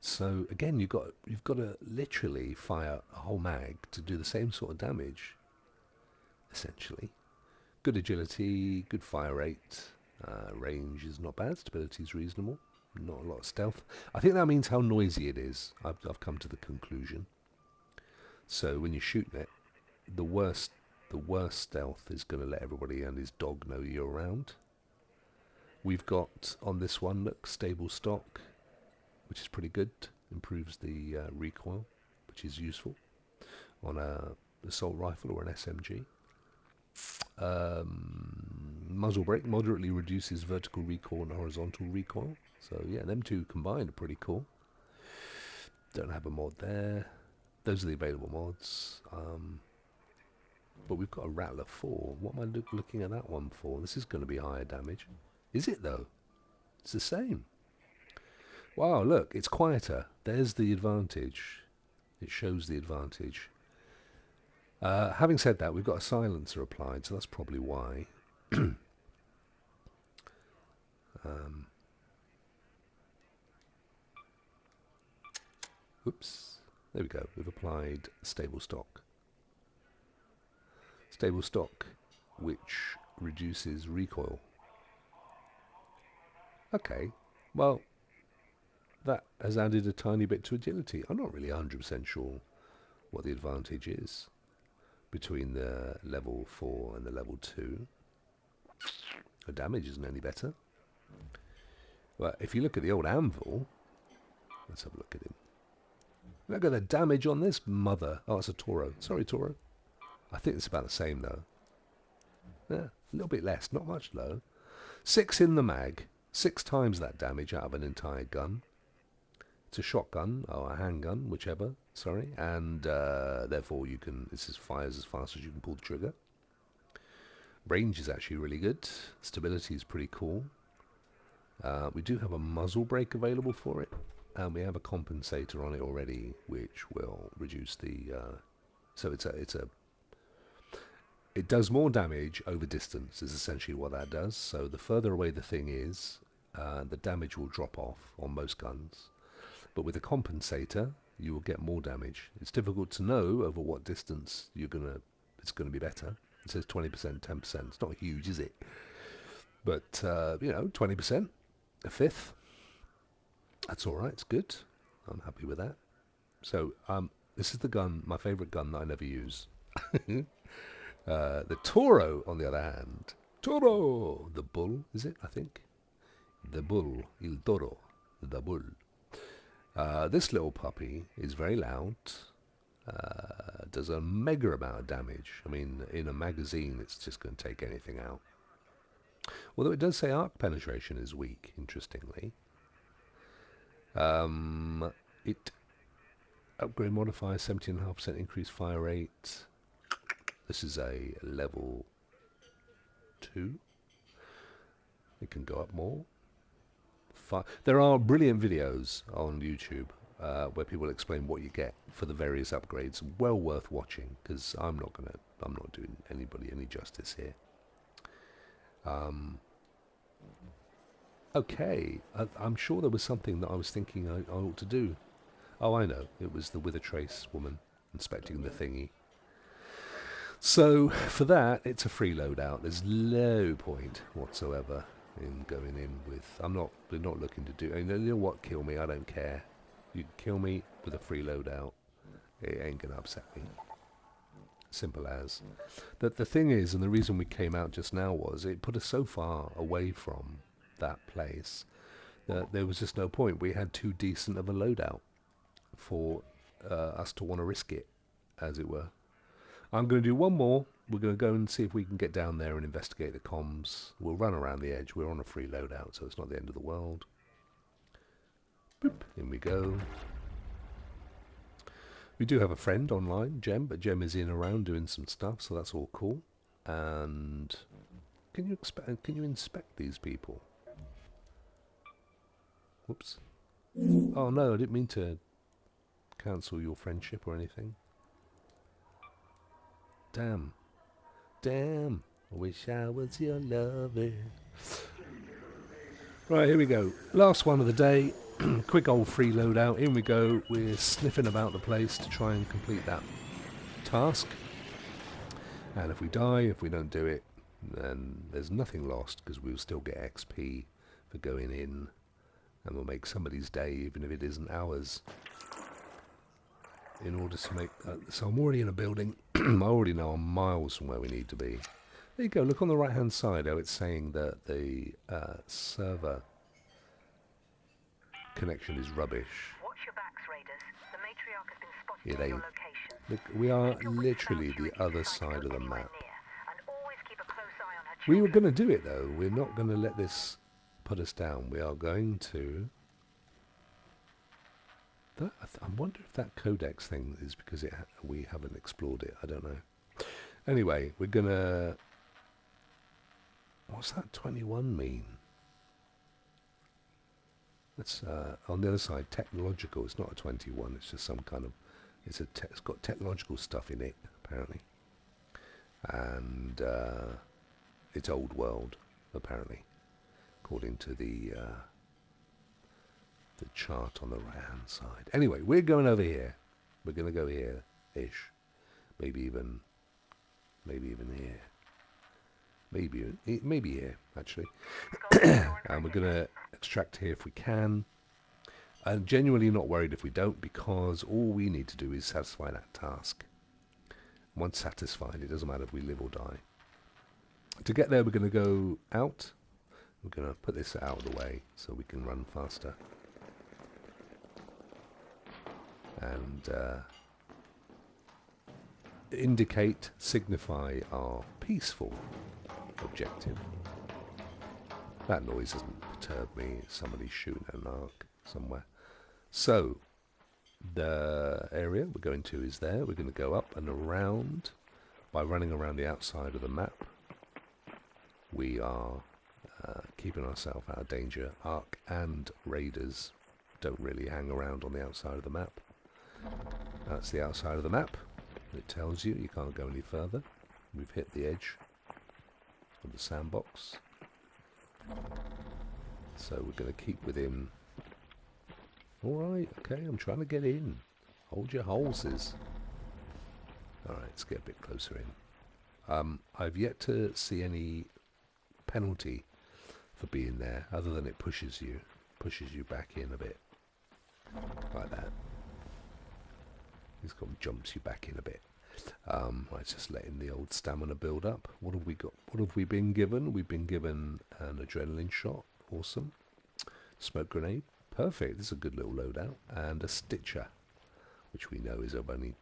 So again, you've got to literally fire a whole mag to do the same sort of damage. Essentially, good agility, good fire rate, range is not bad. Stability is reasonable. Not a lot of stealth. I think that means how noisy it is. I've come to the conclusion. So when you shoot it, the worst stealth is going to let everybody and his dog know you're around. We've got on this one, look, stable stock, which is pretty good. Improves the recoil, which is useful on a assault rifle or an SMG. Muzzle brake moderately reduces vertical recoil and horizontal recoil. So yeah, them two combined are pretty cool. Don't have a mod there. Those are the available mods. But we've got a Rattler 4. What am I looking at that one for? This is going to be higher damage. Is it though? It's the same. Wow, look, it's quieter. There's the advantage. It shows the advantage. Having said that, we've got a silencer applied, so that's probably why. Oops. There we go. We've applied stable stock. Stable stock, which reduces recoil. Okay, well, that has added a tiny bit to agility. I'm not really 100% sure what the advantage is between the level 4 and the level 2. The damage isn't any better. Well, if you look at the old Anvil, let's have a look at him. Look at the damage on this mother. Oh, it's a Toro. Sorry, Toro. I think it's about the same, though. Yeah, a little bit less. Not much, though. 6 in the mag. 6 times that damage out of an entire gun. It's a shotgun, or a handgun, whichever. Sorry. And, therefore, this fires as fast as you can pull the trigger. Range is actually really good. Stability is pretty cool. We do have a muzzle brake available for it. And we have a compensator on it already, which will reduce the... so it does more damage over distance, is essentially what that does. So the further away the thing is, the damage will drop off on most guns. But with a compensator, you will get more damage. It's difficult to know over what distance it's gonna be better. It says 20%, 10%. It's not huge, is it? But 20%, a fifth. That's all right. It's good. I'm happy with that. So this is the gun, my favorite gun that I never use. The Toro, on the other hand, Toro, the bull, is it? I think the bull, il toro, the bull. This little puppy is very loud. Does a mega amount of damage. I mean, in a magazine, it's just going to take anything out. Although it does say arc penetration is weak, interestingly. It upgrade modifier 17.5% increased fire rate. This is a level 2. It can go up more. 5. There are brilliant videos on YouTube where people explain what you get for the various upgrades. Well worth watching, because I'm not doing anybody any justice here. Okay, I'm sure there was something that I was thinking I ought to do. Oh, I know. It was the Wither Trace woman inspecting the thingy. So, for that, it's a free loadout. There's no point whatsoever in going in with... we're not looking to do... You know what? Kill me. I don't care. You can kill me with a free loadout. It ain't going to upset me. Simple as. The thing is, and the reason we came out just now was, it put us so far away from that place that there was just no point. We had too decent of a loadout for us to want to risk it, as it were. I'm going to do one more. We're going to go and see if we can get down there and investigate the comms. We'll run around the edge. We're on a free loadout, so it's not the end of the world. Boop, in we go. We do have a friend online, Jem, but Jem is in around doing some stuff, so that's all cool. And can you inspect these people? Whoops. Oh no, I didn't mean to cancel your friendship or anything. Damn. Damn. I wish I was your lover. Right, here we go. Last one of the day. Quick old free loadout. In we go. We're sniffing about the place to try and complete that task. And if we die, if we don't do it, then there's nothing lost, because we'll still get XP for going in. And we'll make somebody's day, even if it isn't ours. In order to make... so I'm already in a building. I already know I'm miles from where we need to be. There you go. Look on the right-hand side how it's saying that the server connection is rubbish. Watch your backs, Raiders. The matriarch has been spotted It in your ain't. location. Look, we are literally the other side of the map. And always keep a close eye on her We were children. going to do it, though. We're not going to let this put us down. We are going to... I wonder if that codex thing is because we haven't explored it. I don't know. Anyway, we're going to... What's that 21 mean? That's on the other side, technological. It's not a 21. It's just some kind of... It's got technological stuff in it, apparently. And it's old world, apparently, according to the chart on the right-hand side. Anyway, we're going over here. We're going to go here-ish. Maybe even here. Maybe here, actually. And we're going to extract here if we can. I'm genuinely not worried if we don't, because all we need to do is satisfy that task. Once satisfied, it doesn't matter if we live or die. To get there, we're going to go out. We're going to put this out of the way so we can run faster. And signify our peaceful objective. That noise doesn't perturb me. Somebody's shooting an arc somewhere. So, the area we're going to is there. We're going to go up and around by running around the outside of the map. We are keeping ourselves out of danger. Arc and raiders don't really hang around on the outside of the map. That's the outside of the map. It tells you can't go any further. We've hit the edge of the sandbox. So we're going to keep within... Alright, okay, I'm trying to get in. Hold your horses. Alright, let's get a bit closer in. I've yet to see any penalty for being there, other than it pushes you back in a bit. Like that. It's got jumps you back in a bit. Right, just letting the old stamina build up. What have we got? What have we been given? We've been given an adrenaline shot. Awesome. Smoke grenade. Perfect. This is a good little loadout. And a stitcher, which we know is of any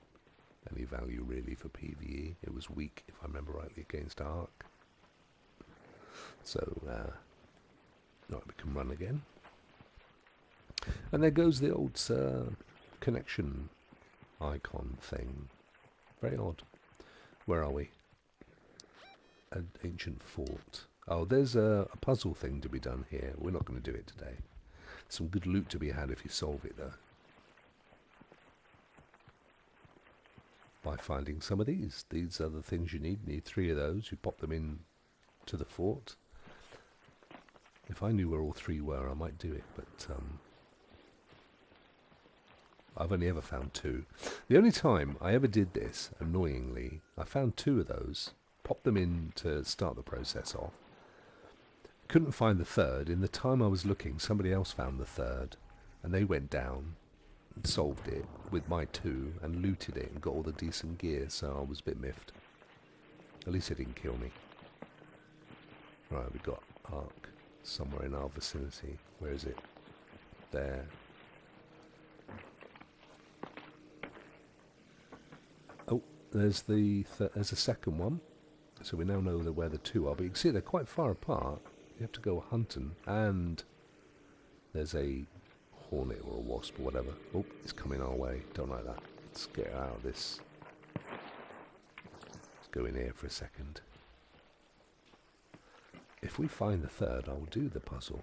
value really for PVE. It was weak, if I remember rightly, against Arc. So, right, we can run again. And there goes the old connection icon thing. Very odd. Where are we? an ancient fort. Oh, there's a puzzle thing to be done here. We're not going to do it today. Some good loot to be had if you solve it, though. By finding some of these. These are the things you need. You need 3 of those. You pop them in to the fort. If I knew where all 3 were, I might do it, but I've only ever found 2. The only time I ever did this, annoyingly, I found 2 of those, popped them in to start the process off. Couldn't find the 3rd. In the time I was looking, somebody else found the 3rd, and they went down and solved it with my 2 and looted it and got all the decent gear, so I was a bit miffed. At least it didn't kill me. Right, we got Ark somewhere in our vicinity. Where is it? There. Oh, there's there's a second one. So we now know where the 2 are, but you can see they're quite far apart. You have to go hunting, and there's a hornet or a wasp or whatever. Oh, it's coming our way. Don't like that. Let's get out of this. Let's go in here for a second. If we find the 3rd, I'll do the puzzle.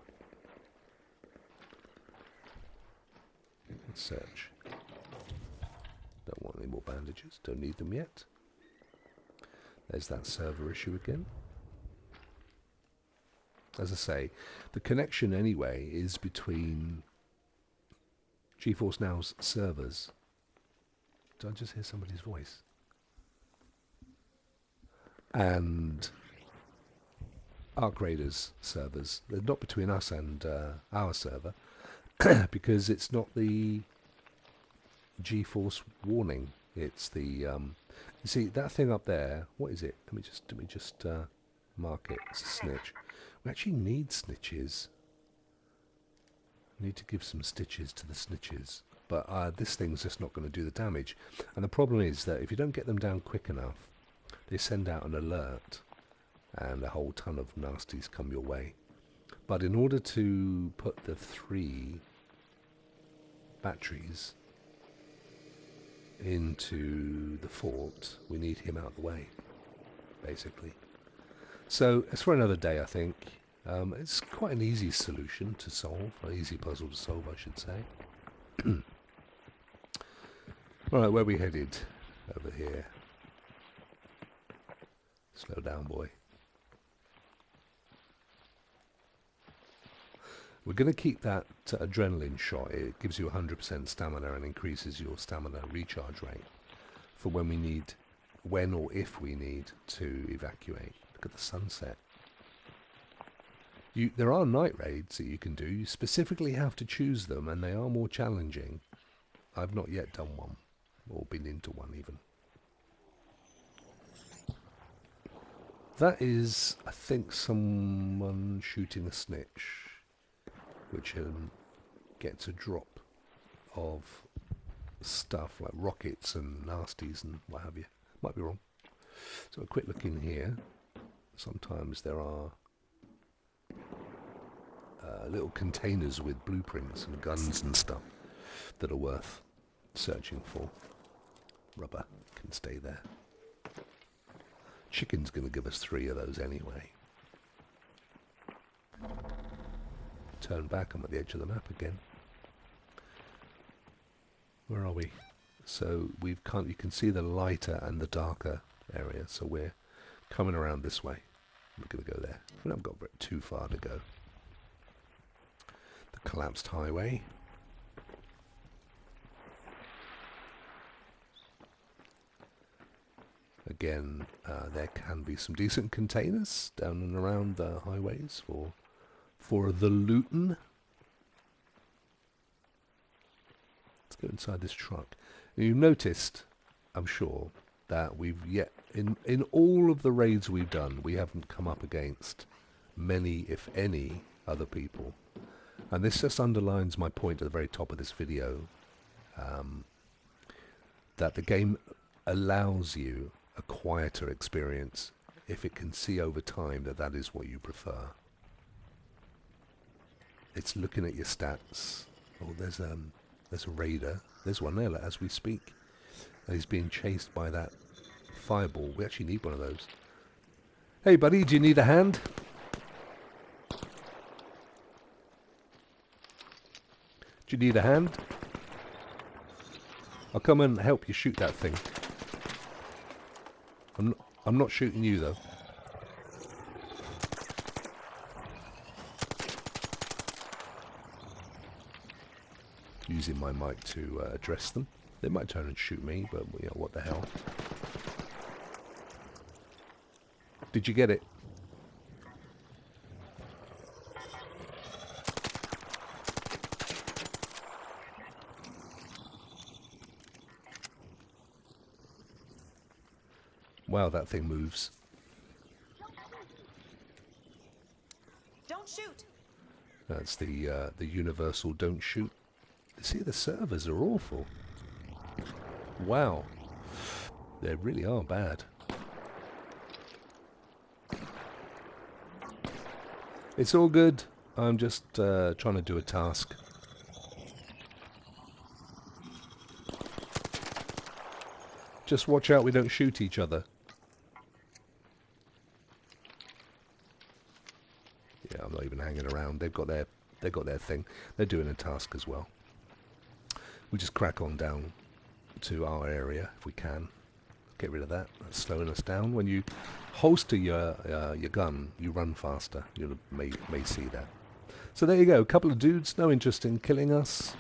Let's search. Don't want any more bandages. Don't need them yet. There's that server issue again. As I say, the connection anyway is between GeForce Now's servers. Did I just hear somebody's voice? And Arc Raiders servers. They're not between us and our server because it's not the GeForce warning. It's the you see that thing up there. What is it? Let me just mark it. It's a snitch. We actually need snitches. We need to give some stitches to the snitches. But this thing's just not going to do the damage. And the problem is that if you don't get them down quick enough, they send out an alert, and a whole ton of nasties come your way. But in order to put the 3 batteries into the fort, we need him out of the way, basically. So it's for another day, I think. It's quite an easy solution to solve, an easy puzzle to solve, I should say. Alright, where are we headed? Over here. Slow down, boy. We're going to keep that adrenaline shot. It gives you 100% stamina and increases your stamina recharge rate for when we need, when or if we need to evacuate. Look at the sunset. There are night raids that you can do. You specifically have to choose them, and they are more challenging. I've not yet done one, or been into one even. That is, I think, someone shooting a snitch, which gets a drop of stuff like rockets and nasties and what have you. Might be wrong. So a quick look in here. Sometimes there are little containers with blueprints and guns and stuff that are worth searching for. Rubber can stay there. Chicken's going to give us 3 of those anyway. Turn back, I'm at the edge of the map again. Where are we? So you can see the lighter and the darker area, so we're coming around this way. We're going to go there. We haven't got too far to go. The collapsed highway. Again, there can be some decent containers down and around the highways for the lootin'. Let's go inside this truck. And you've noticed, I'm sure, that we've yet in all of the raids we've done, we haven't come up against many, if any, other people. And this just underlines my point at the very top of this video, that the game allows you a quieter experience if it can see over time that that is what you prefer. It's looking at your stats. Oh, there's a raider. There's one there as we speak, and he's being chased by that fireball. We actually need one of those. Hey buddy, do you need a hand? Do you need a hand? I'll come and help you shoot that thing. I'm not shooting you though. Using my mic to address them. They might turn and shoot me, but you know, what the hell. Did you get it? Wow, that thing moves. Don't shoot. That's the universal don't shoot. See, the servers are awful. Wow. They really are bad. It's all good. I'm just trying to do a task. Just watch out we don't shoot each other. Yeah, I'm not even hanging around. They've got their thing. They're doing a task as well. We just crack on down to our area if we can. Get rid of that. That's slowing us down. When you holster your gun, you run faster. You may see that. So there you go. A couple of dudes, no interest in killing us.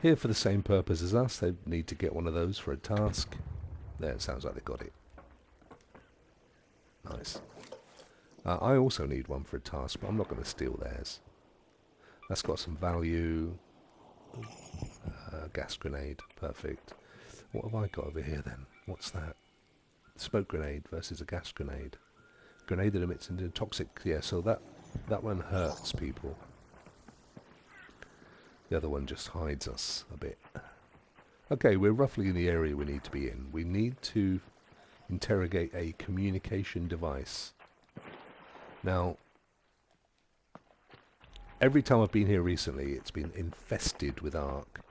Here for the same purpose as us. They need to get one of those for a task. There, it sounds like they got it. Nice. I also need one for a task, but I'm not going to steal theirs. That's got some value. Gas grenade. Perfect. What have I got over here then? What's that? Smoke grenade versus a gas grenade. Grenade that emits into toxic... Yeah, so that one hurts people. The other one just hides us a bit. Okay, we're roughly in the area we need to be in. We need to interrogate a communication device. Now, every time I've been here recently, it's been infested with Ark.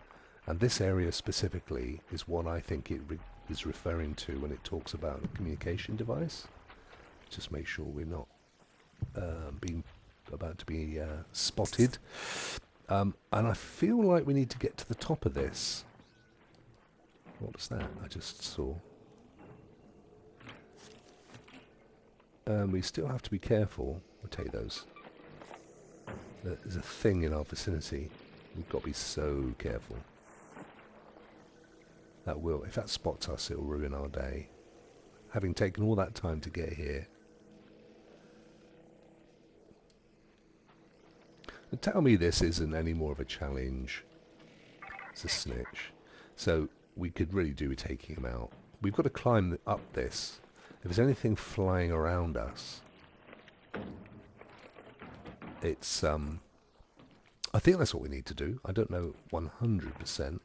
And this area specifically is what I think it is referring to when it talks about a communication device. Just make sure we're not being about to be spotted. And I feel like we need to get to the top of this. What's that? I just saw. We still have to be careful. We'll take those. There's a thing in our vicinity. We've got to be so careful. That will, if that spots us, it'll ruin our day. Having taken all that time to get here. And tell me this isn't any more of a challenge. It's a snitch. So we could really do with taking him out. We've got to climb up this. If there's anything flying around us, it's I think that's what we need to do. I don't know 100%.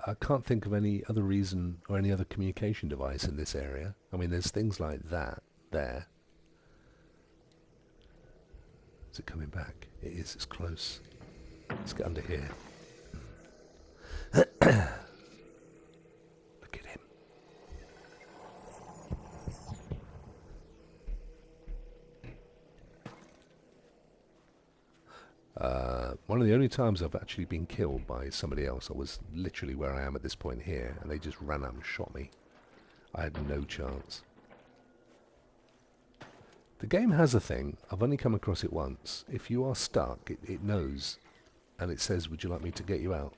I can't think of any other reason or any other communication device in this area. I mean, there's things like that there. Is it coming back? It is. It's close. Let's get under here. Look at him. One of the only times I've actually been killed by somebody else, I was literally where I am at this point here, and they just ran up and shot me. I had no chance. The game has a thing, I've only come across it once. If you are stuck, it knows, and it says, would you like me to get you out?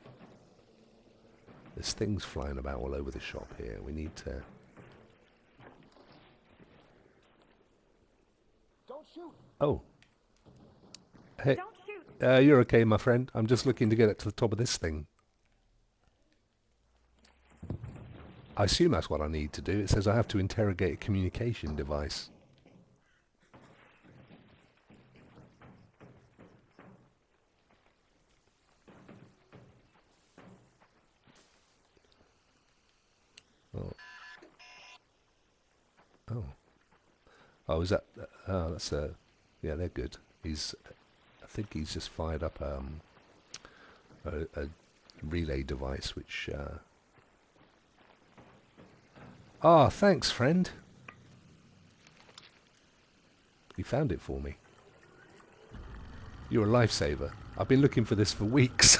There's things flying about all over the shop here. We need to... Don't shoot. Oh. Hey. Don't shoot. You're okay, my friend. I'm just looking to get it to the top of this thing. I assume that's what I need to do. It says I have to interrogate a communication device. Oh. Oh. Oh, is that... oh, that's a... yeah, they're good. He's... I think he's just fired up a relay device which Ah, thanks, friend. You found it for me. You're a lifesaver. I've been looking for this for weeks.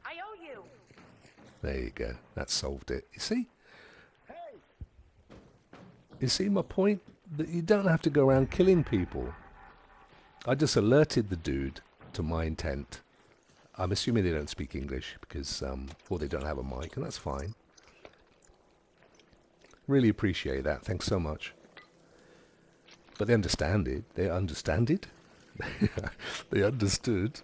I owe you. There you go. That solved it. You see? You see my point? That you don't have to go around killing people. I just alerted the dude to my intent. I'm assuming they don't speak English because, or they don't have a mic, and that's fine. Really appreciate that. Thanks so much. But they understand it. They understand it? They understood.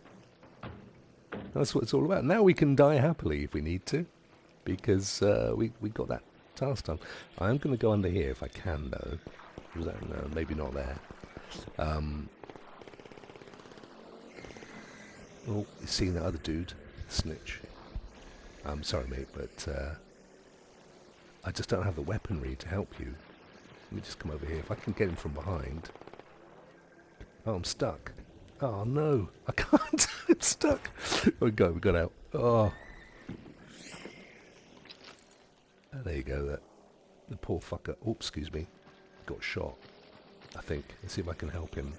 That's what it's all about. Now we can die happily if we need to, because we got that task done. I am going to go under here if I can, though. No, maybe not there. Oh, you seen that other dude? Snitch. I'm sorry, mate, but I just don't have the weaponry to help you. Let me just come over here. If I can get him from behind. Oh, I'm stuck. Oh, no. I can't. I'm stuck. We got out. Oh. There you go. The poor fucker. Oh, excuse me. Got shot. I think. Let's see if I can help him.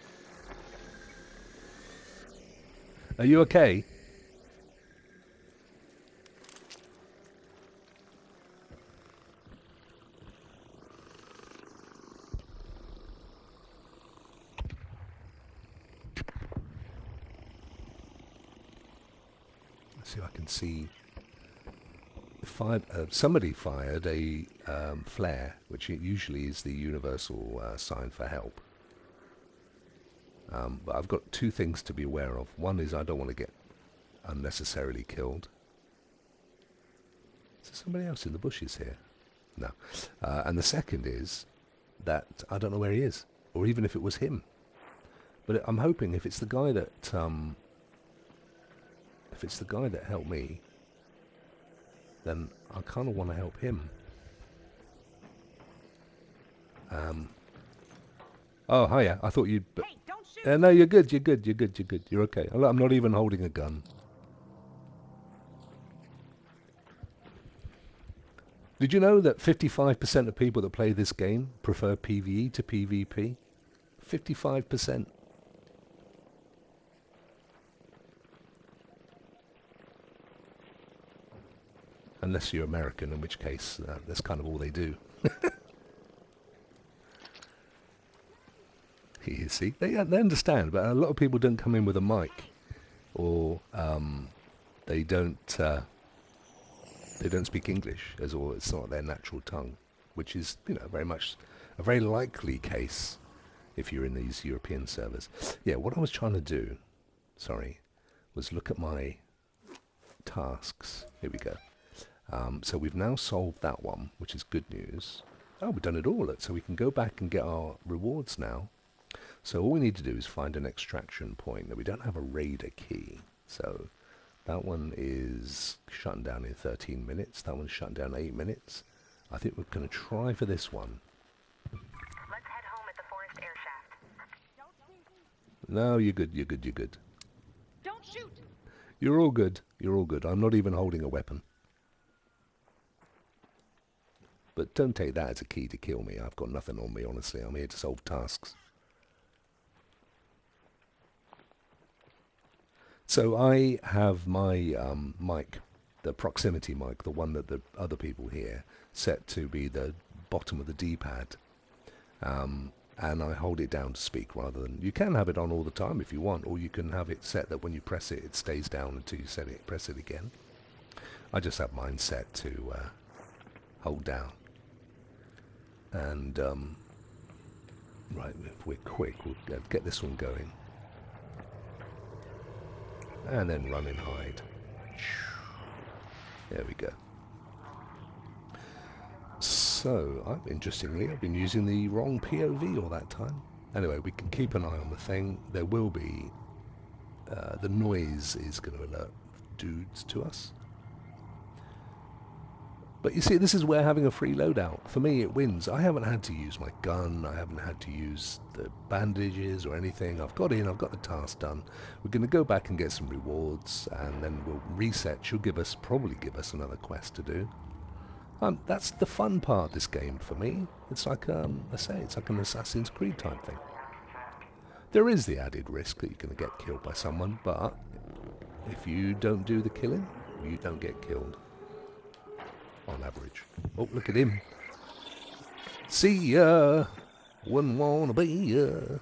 Are you okay? Let's see if I can see. Somebody fired a flare, which usually is the universal sign for help. But I've got two things to be aware of. One is I don't want to get unnecessarily killed. Is there somebody else in the bushes here? No. And the second is that I don't know where he is, or even if it was him. But I'm hoping if it's the guy that helped me, then I kind of want to help him. Oh, hiya. I thought you'd... Hey, don't shoot. no, you're good. You're good. You're good. You're good. You're okay. I'm not even holding a gun. Did you know that 55% of people that play this game prefer PVE to PvP? 55%. Unless you're American, in which case that's kind of all they do. You see, they understand, but a lot of people don't come in with a mic, or they don't speak English, or it's not their natural tongue, which is, you know, very much a very likely case if you're in these European servers. Yeah, what I was trying to do, sorry, was look at my tasks. Here we go. So we've now solved that one, which is good news. Oh, we've done it all, so we can go back and get our rewards now. So all we need to do is find an extraction point. Now we don't have a raider key, so that one is shutting down in 13 minutes. That one's shutting down 8 minutes. I think we're going to try for this one. Let's head home at the forest air shaft. No, you're good, you're good, you're good. Don't shoot. You're all good, you're all good. I'm not even holding a weapon. But don't take that as a key to kill me. I've got nothing on me, honestly. I'm here to solve tasks. So I have my mic, the proximity mic, the one that the other people hear, set to be the bottom of the D-pad. And I hold it down to speak rather than... You can have it on all the time if you want, or you can have it set that when you press it, it stays down until you press it again. I just have mine set to hold down. And, right, if we're quick, we'll get this one going. And then run and hide. There we go. So, interestingly, I've been using the wrong POV all that time. Anyway, we can keep an eye on the thing. There will be... the noise is going to alert dudes to us. But you see, this is where having a free loadout, for me, it wins. I haven't had to use my gun. I haven't had to use the bandages or anything. I've got in. I've got the task done. We're going to go back and get some rewards, and then we'll reset. She'll probably give us another quest to do. That's the fun part of this game for me. It's like, I say, it's like an Assassin's Creed type thing. There is the added risk that you're going to get killed by someone, but if you don't do the killing, you don't get killed. On average. Oh, look at him. See ya. Wouldn't wanna be ya.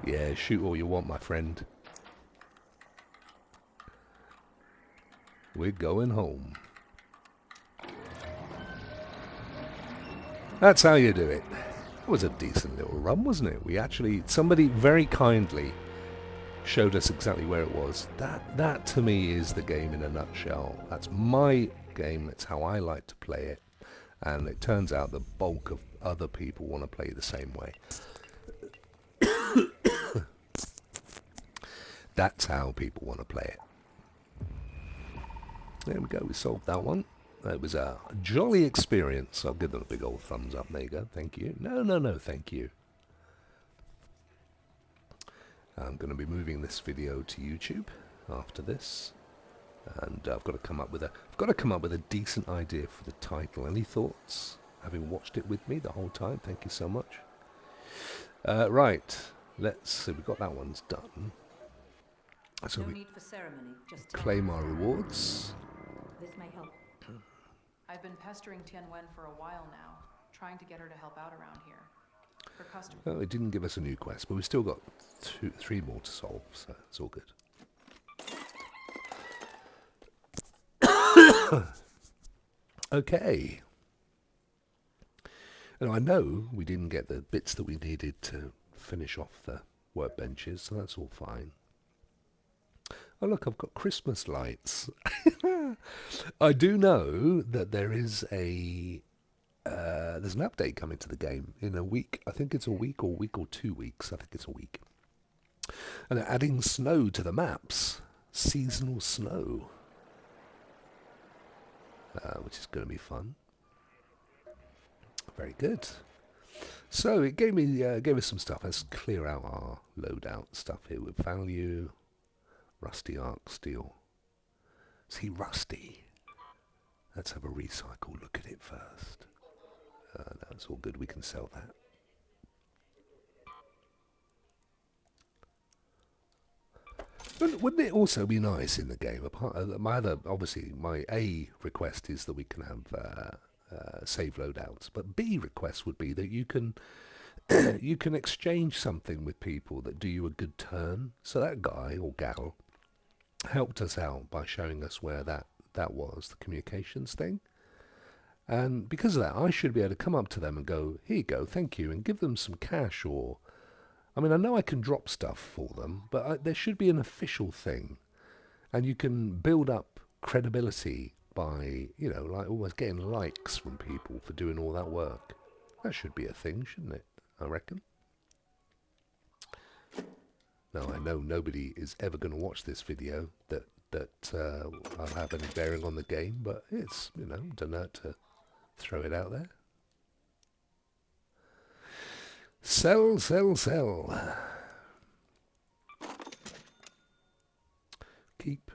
Yeah, shoot all you want, my friend. We're going home. That's how you do it. It was a decent little run, wasn't it? We actually, somebody very kindly showed us exactly where it was. That to me is the game in a nutshell. That's my game. That's how I like to play it. And it turns out the bulk of other people want to play the same way. That's how people want to play it. There we go. We solved that one. It was a jolly experience. I'll give them a big old thumbs up. There you go. Thank you. No, thank you. I'm going to be moving this video to YouTube after this, and I've got to come up with a decent idea for the title. Any thoughts? Having watched it with me the whole time, thank you so much. Right, let's see. We've got that one's done. So No we need for ceremony, just claim our rewards. This may help. I've been pestering Tianwen for a while now, trying to get her to help out around here. For customers. Well, it didn't give us a new quest, but we've still got 3 more to solve, so it's all good. Okay. And I know we didn't get the bits that we needed to finish off the workbenches, so that's all fine. Oh look, I've got Christmas lights. I do know that there is there's an update coming to the game in a week. I think it's a week or 2 weeks. I think it's a week. And they're adding snow to the maps. Seasonal snow. Which is going to be fun. Very good. So it gave us some stuff. Let's clear out our loadout stuff here with value. Rusty arc steel. Is he rusty? Let's have a recycle look at it first. That's all good. We can sell that. Wouldn't it also be nice in the game? My A request is that we can have save loadouts, but B request would be that you can you can exchange something with people that do you a good turn. So that guy or gal helped us out by showing us where that was, the communications thing. And because of that, I should be able to come up to them and go, here you go, thank you, and give them some cash. Or, I mean, I know I can drop stuff for them, but there should be an official thing. And you can build up credibility by, you know, like almost getting likes from people for doing all that work. That should be a thing, shouldn't it? I reckon. Now, I know nobody is ever going to watch this video that I'll have any bearing on the game, but it's, you know, don't hurt to throw it out there. Sell, sell, sell. Keep.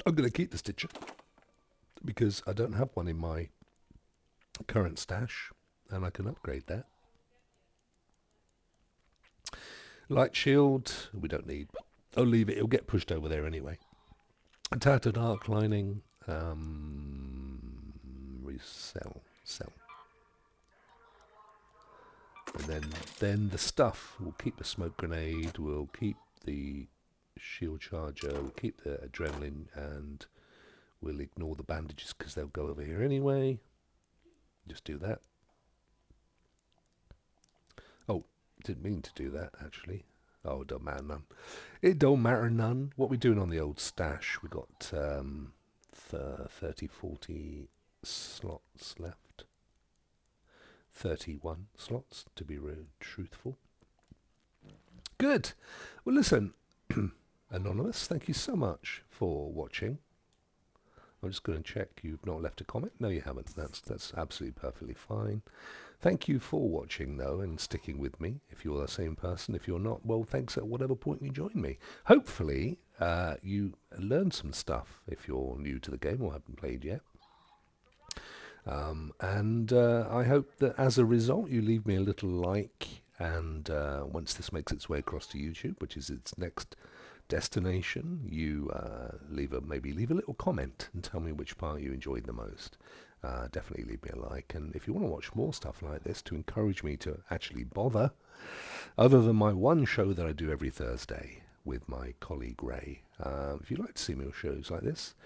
I'm going to keep the Stitcher because I don't have one in my current stash and I can upgrade that. Light shield, we don't need. I'll leave it, it'll get pushed over there anyway. A tattered arc lining, resell, sell. And then the stuff, we'll keep the smoke grenade, we'll keep the shield charger, we'll keep the adrenaline, and we'll ignore the bandages because they'll go over here anyway. Just do that. Oh, didn't mean to do that actually. Oh, it don't matter none. It don't matter none. What we doing on the old stash? We got 30, 40 slots left. 31 slots to be truthful. Good. Well, listen, Anonymous, thank you so much for watching. I'm just going to check you've not left a comment. No, you haven't. That's absolutely perfectly fine. Thank you for watching, though, and sticking with me. If you're the same person, if you're not, well, thanks at whatever point you join me. Hopefully, you learned some stuff if you're new to the game or haven't played yet. And I hope that as a result, you leave me a little like, and once this makes its way across to YouTube, which is its next destination, you maybe leave a little comment and tell me which part you enjoyed the most. Definitely leave me a like, and if you want to watch more stuff like this to encourage me to actually bother, other than my one show that I do every Thursday with my colleague Ray, if you'd like to see me on shows like this,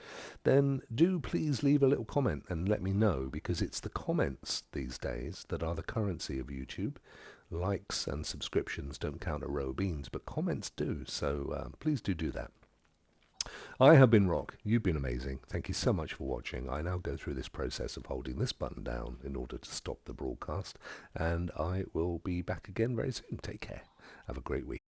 then do please leave a little comment and let me know, because it's the comments these days that are the currency of YouTube. Likes and subscriptions don't count a row of beans, but comments do, so please do that. I have been Rock. You've been amazing. Thank you so much for watching. I now go through this process of holding this button down in order to stop the broadcast, and I will be back again very soon. Take care. Have a great week.